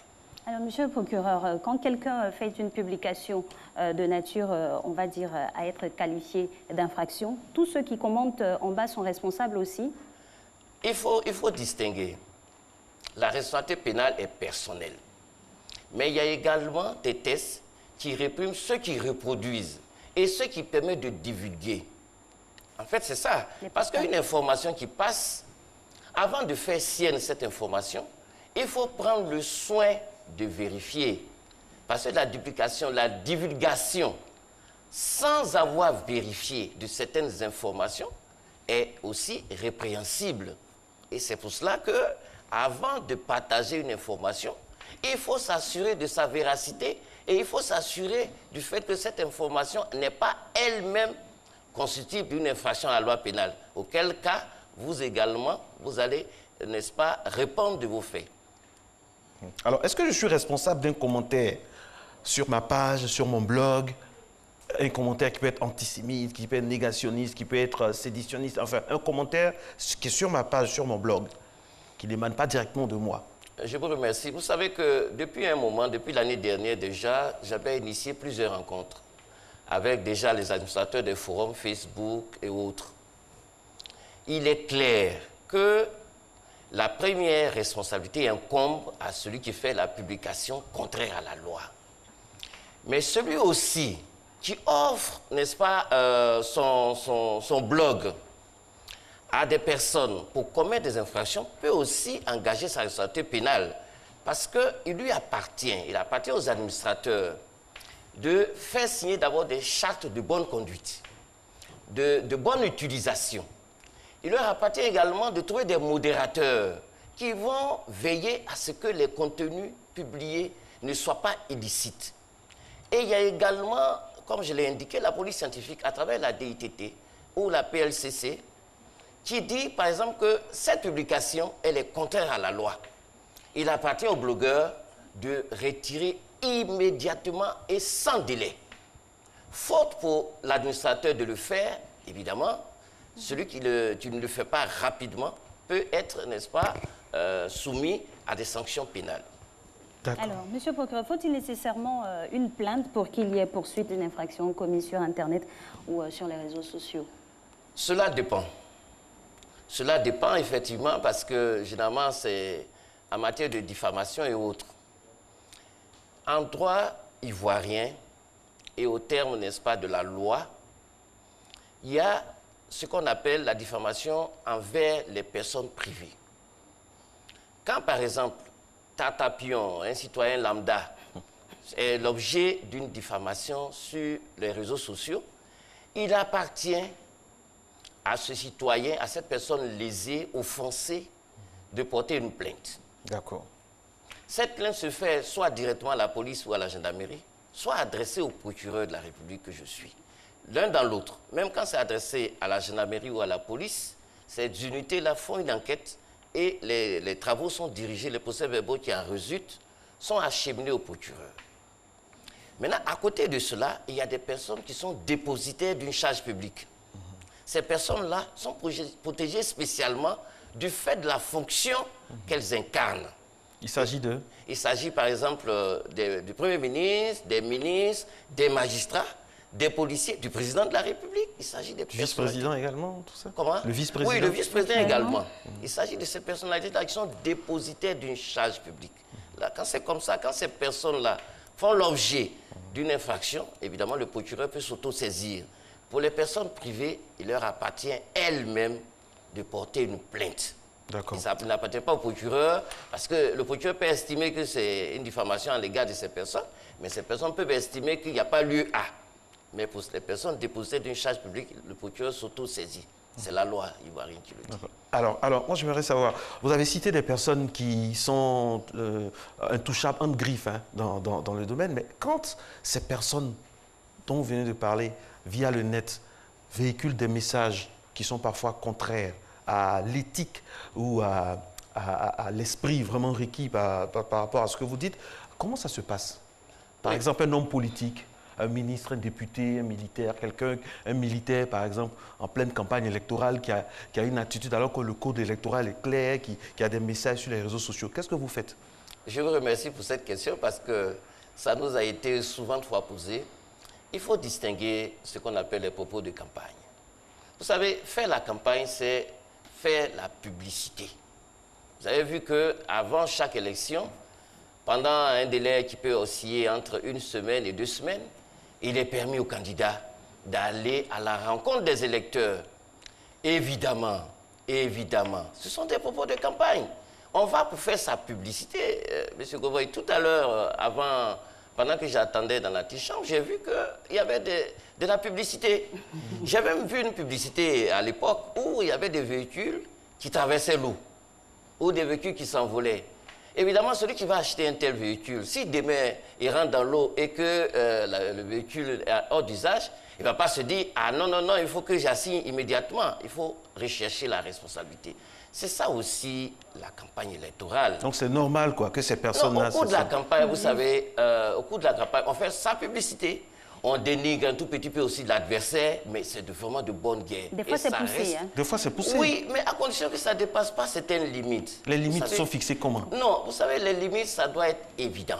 Alors, monsieur le procureur, quand quelqu'un fait une publication de nature, on va dire, à être qualifiée d'infraction, tous ceux qui commentent en bas sont responsables aussi? Il faut distinguer. La responsabilité pénale est personnelle. Mais il y a également des tests qui répriment ceux qui reproduisent et ceux qui permettent de divulguer. En fait, c'est ça. Parce qu'une information qui passe, avant de faire sienne cette information, il faut prendre le soin de vérifier. Parce que la duplication, la divulgation, sans avoir vérifié de certaines informations, est aussi répréhensible. Et c'est pour cela que, avant de partager une information, il faut s'assurer de sa véracité et il faut s'assurer du fait que cette information n'est pas elle-même constitutive d'une infraction à la loi pénale. Auquel cas, vous également, vous allez, n'est-ce pas, répondre de vos faits. Alors, est-ce que je suis responsable d'un commentaire sur ma page, sur mon blog, un commentaire qui peut être antisémite, qui peut être négationniste, qui peut être séditionniste, enfin, un commentaire qui est sur ma page, sur mon blog, qui n'émane pas directement de moi? Je vous remercie. Vous savez que depuis un moment, depuis l'année dernière déjà, j'avais initié plusieurs rencontres avec déjà les administrateurs des forums Facebook et autres. Il est clair que la première responsabilité incombe à celui qui fait la publication contraire à la loi. Mais celui aussi qui offre, n'est-ce pas, son blog à des personnes pour commettre des infractions peut aussi engager sa responsabilité pénale parce qu'il lui appartient, il appartient aux administrateurs de faire signer d'abord des chartes de bonne conduite, de bonne utilisation. Il leur appartient également de trouver des modérateurs qui vont veiller à ce que les contenus publiés ne soient pas illicites. Et il y a également, comme je l'ai indiqué, la police scientifique à travers la DITT ou la PLCC qui dit, par exemple, que cette publication, elle est contraire à la loi. Il appartient aux blogueurs de retirer immédiatement et sans délai. Faute pour l'administrateur de le faire, évidemment, celui qui ne le fait pas rapidement peut être, n'est-ce pas, soumis à des sanctions pénales. Alors, monsieur le procureur, faut-il nécessairement une plainte pour qu'il y ait poursuite d'une infraction commise sur Internet ou sur les réseaux sociaux? Cela dépend. Cela dépend effectivement parce que généralement c'est en matière de diffamation et autres. En droit ivoirien et au terme, n'est-ce pas, de la loi, il y a ce qu'on appelle la diffamation envers les personnes privées. Quand par exemple, Tata Pion, un citoyen lambda, est l'objet d'une diffamation sur les réseaux sociaux, il appartient à ce citoyen, à cette personne lésée, offensée, de porter une plainte. D'accord. Cette plainte se fait soit directement à la police ou à la gendarmerie, soit adressée au procureur de la République que je suis. L'un dans l'autre. Même quand c'est adressé à la gendarmerie ou à la police, ces unités-là font une enquête et les travaux sont dirigés, les procès-verbaux qui en résultent sont acheminés au procureur. Maintenant, à côté de cela, il y a des personnes qui sont dépositaires d'une charge publique. Ces personnes-là sont protégées spécialement du fait de la fonction qu'elles incarnent. Il s'agit de? Il s'agit par exemple du Premier ministre, des ministres, des magistrats, des policiers, du président de la République. Il s'agit des personnes... Vice-président également, tout ça? Comment? Le vice-président? Oui, le vice-président également. Il s'agit de ces personnalités-là qui sont dépositaires d'une charge publique. Là, quand c'est comme ça, quand ces personnes-là font l'objet d'une infraction, évidemment, le procureur peut s'auto-saisir. Pour les personnes privées, il leur appartient elles-mêmes de porter une plainte. D'accord. Ça n'appartient pas au procureur, parce que le procureur peut estimer que c'est une diffamation à l'égard de ces personnes, mais ces personnes peuvent estimer qu'il n'y a pas lieu à. Mais pour les personnes dépositaires d'une charge publique, le procureur s'auto-saisit. C'est la loi ivoirienne qui le dit. Alors, moi, j'aimerais savoir, vous avez cité des personnes qui sont intouchables, en griffe hein, dans le domaine, mais quand ces personnes dont vous venez de parler, via le net, véhiculent des messages qui sont parfois contraires à l'éthique ou à l'esprit vraiment requis par rapport à ce que vous dites, comment ça se passe? Par exemple, un homme politique, un ministre, un député, un militaire, un militaire, par exemple, en pleine campagne électorale, qui a une attitude alors que le code électoral est clair, qui a des messages sur les réseaux sociaux. Qu'est-ce que vous faites? Je vous remercie pour cette question parce que ça nous a été souvent de fois posé. Il faut distinguer ce qu'on appelle les propos de campagne. Vous savez, faire la campagne, c'est faire la publicité. Vous avez vu qu'avant chaque élection, pendant un délai qui peut osciller entre 1 semaine et 2 semaines, il est permis aux candidats d'aller à la rencontre des électeurs. Évidemment, ce sont des propos de campagne. On va pour faire sa publicité. Monsieur Govoy, tout à l'heure, pendant que j'attendais dans l'antichambre, j'ai vu qu'il y avait de la publicité. J'ai même vu une publicité à l'époque où il y avait des véhicules qui traversaient l'eau, ou des véhicules qui s'envolaient. Évidemment, celui qui va acheter un tel véhicule, si demain il rentre dans l'eau et que le véhicule est hors d'usage, il ne va pas se dire « Ah non, il faut que j'assigne immédiatement ». Il faut rechercher la responsabilité. C'est ça aussi la campagne électorale. Donc c'est normal quoi, que ces personnes-là... Au cours de la campagne, vous savez, au cours de la campagne, on fait sa publicité. On dénigre un tout petit peu aussi de l'adversaire, mais c'est vraiment de bonne guerre. Des fois, c'est poussé. Hein? Des fois, c'est poussé. Oui, mais à condition que ça ne dépasse pas certaines limites. Les limites sont fixées comment? Non, vous savez, les limites, ça doit être évident.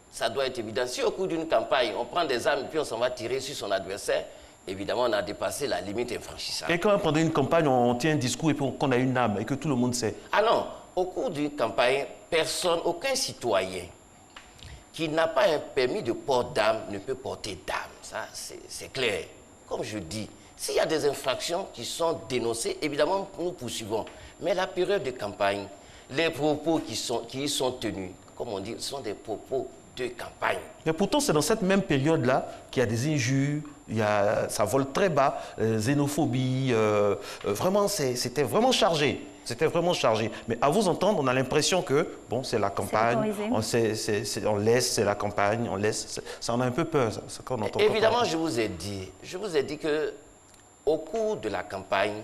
Ça doit être évident. Si au cours d'une campagne, on prend des armes et puis on s'en va tirer sur son adversaire, évidemment, on a dépassé la limite infranchissable. Et quand pendant une campagne, on tient un discours et puis qu'on a une arme et que tout le monde sait? Ah non, au cours d'une campagne, personne, aucun citoyen qui n'a pas un permis de port d'armes ne peut porter d'armes. Ça, c'est clair. Comme je dis, s'il y a des infractions qui sont dénoncées, évidemment, nous poursuivons. Mais la période de campagne, les propos qui y sont tenus, comme on dit, sont des propos de campagne. Mais pourtant, c'est dans cette même période-là qu'il y a des injures, ça vole très bas, xénophobie, vraiment, c'était vraiment chargé. C'était vraiment chargé. Mais à vous entendre, on a l'impression que, bon, c'est la campagne, on laisse, c'est la campagne, on laisse. Ça en a un peu peur, ça quand on entend. Évidemment, je vous ai dit que au cours de la campagne,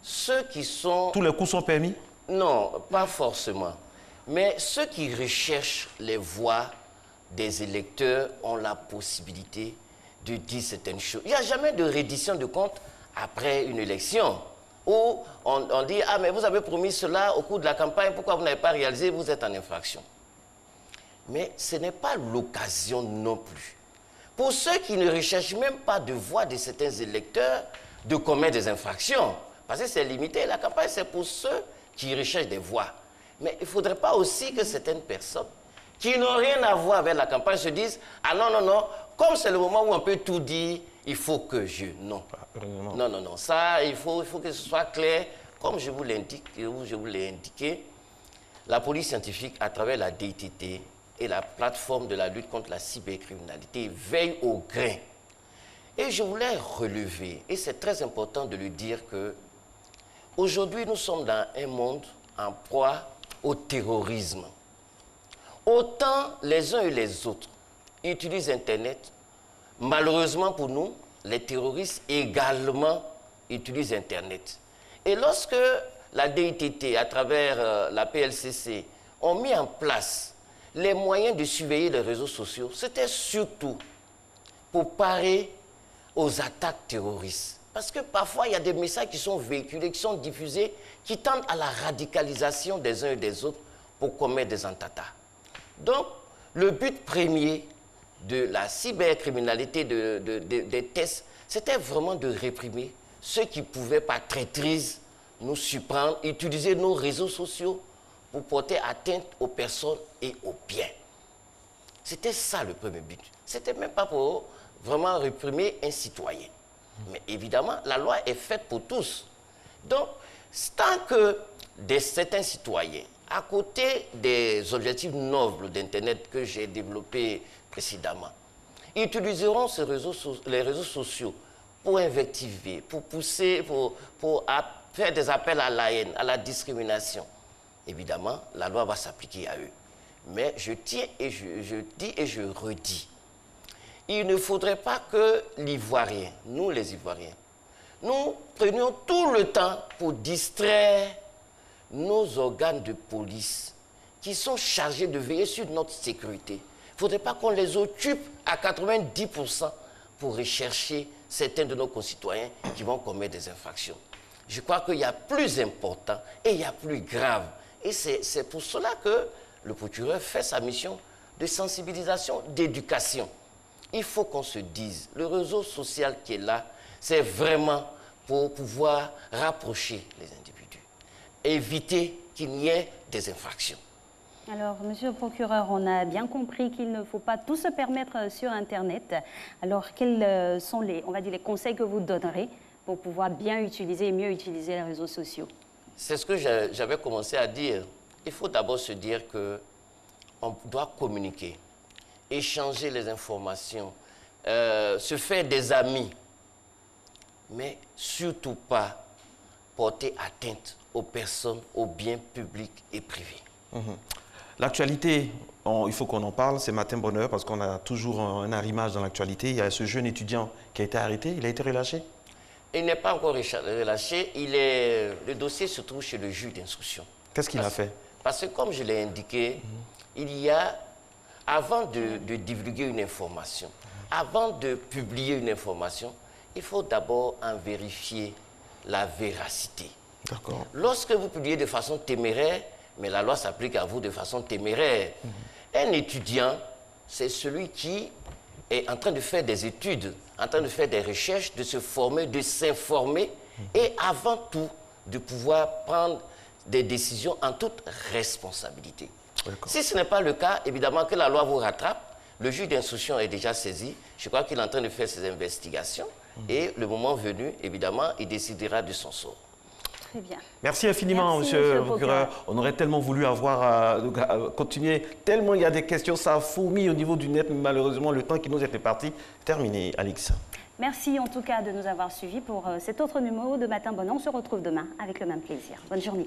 ceux qui sont... Tous les coups sont permis? Non, pas forcément. Mais ceux qui recherchent les voix des électeurs ont la possibilité de dire certaines choses. Il n'y a jamais de reddition de compte après une élection où on dit « Ah, mais vous avez promis cela au cours de la campagne, pourquoi vous n'avez pas réalisé, vous êtes en infraction ». Mais ce n'est pas l'occasion non plus. Pour ceux qui ne recherchent même pas de voix de certains électeurs, de commettre des infractions. Parce que c'est limité. La campagne, c'est pour ceux qui recherchent des voix. Mais il ne faudrait pas aussi que certaines personnes qui n'ont rien à voir avec la campagne se disent « Ah non, non, non, comme c'est le moment où on peut tout dire, il faut que je... » Non. Non, non, non. Ça, il faut que ce soit clair. Comme je vous l'ai indiqué, la police scientifique, à travers la DITT et la plateforme de la lutte contre la cybercriminalité, veille au grain. Et je voulais relever, et c'est très important de le dire, que aujourd'hui, nous sommes dans un monde en proie au terrorisme. Autant les uns et les autres utilisent Internet, malheureusement pour nous, les terroristes également utilisent Internet. Et lorsque la DITT, à travers la PLCC, ont mis en place les moyens de surveiller les réseaux sociaux, c'était surtout pour parer aux attaques terroristes. Parce que parfois, il y a des messages qui sont véhiculés, qui sont diffusés, qui tendent à la radicalisation des uns et des autres pour commettre des attentats. Donc, le but premier de la cybercriminalité, des tests, c'était vraiment de réprimer ceux qui pouvaient, par traîtrise, nous surprendre, utiliser nos réseaux sociaux pour porter atteinte aux personnes et aux biens. C'était ça le premier but. C'était même pas pour vraiment réprimer un citoyen. Mais évidemment, la loi est faite pour tous. Donc, tant que certains citoyens, à côté des objectifs nobles d'Internet que j'ai développés précédemment, utiliseront les réseaux sociaux pour invectiver, pour pousser, pour faire des appels à la haine, à la discrimination. Évidemment, la loi va s'appliquer à eux. Mais je tiens et je dis et je redis, il ne faudrait pas que l'Ivoirien, nous les Ivoiriens, nous prenions tout le temps pour distraire nos organes de police qui sont chargés de veiller sur notre sécurité. Il ne faudrait pas qu'on les occupe à 90% pour rechercher certains de nos concitoyens qui vont commettre des infractions. Je crois qu'il y a plus important et il y a plus grave. Et c'est pour cela que le procureur fait sa mission de sensibilisation, d'éducation. Il faut qu'on se dise, le réseau social qui est là, c'est vraiment pour pouvoir rapprocher les individus, éviter qu'il y ait des infractions. Alors, monsieur le procureur, on a bien compris qu'il ne faut pas tout se permettre sur Internet. Alors, quels sont on va dire, les conseils que vous donnerez pour pouvoir bien utiliser et mieux utiliser les réseaux sociaux? C'est ce que j'avais commencé à dire. Il faut d'abord se dire qu'on doit communiquer, échanger les informations, se faire des amis, mais surtout pas porter atteinte aux personnes, aux biens publics et privés. L'actualité, il faut qu'on en parle, c'est Matin Bonheur, parce qu'on a toujours un arrimage dans l'actualité. Il y a ce jeune étudiant qui a été arrêté, il a été relâché? Il n'est pas encore relâché, le dossier se trouve chez le juge d'instruction. Qu'est-ce qu'il a fait? Parce que comme je l'ai indiqué, il y a, avant de divulguer une information, avant de publier une information, il faut d'abord en vérifier la véracité. D'accord. Lorsque vous publiez de façon téméraire, mais la loi s'applique à vous de façon téméraire, un étudiant, c'est celui qui est en train de faire des études, en train de faire des recherches, de se former, de s'informer et avant tout, de pouvoir prendre des décisions en toute responsabilité. Si ce n'est pas le cas, évidemment que la loi vous rattrape, le juge d'instruction est déjà saisi, je crois qu'il est en train de faire ses investigations et le moment venu, évidemment, il décidera de son sort. Très bien. Merci infiniment, monsieur le procureur. On aurait tellement voulu avoir continué, tellement il y a des questions, ça a fourmi au niveau du net, mais malheureusement, le temps qui nous était parti, terminé, Alix. Merci en tout cas de nous avoir suivis pour cet autre numéro de Matin Bonheur. On se retrouve demain avec le même plaisir. Bonne journée.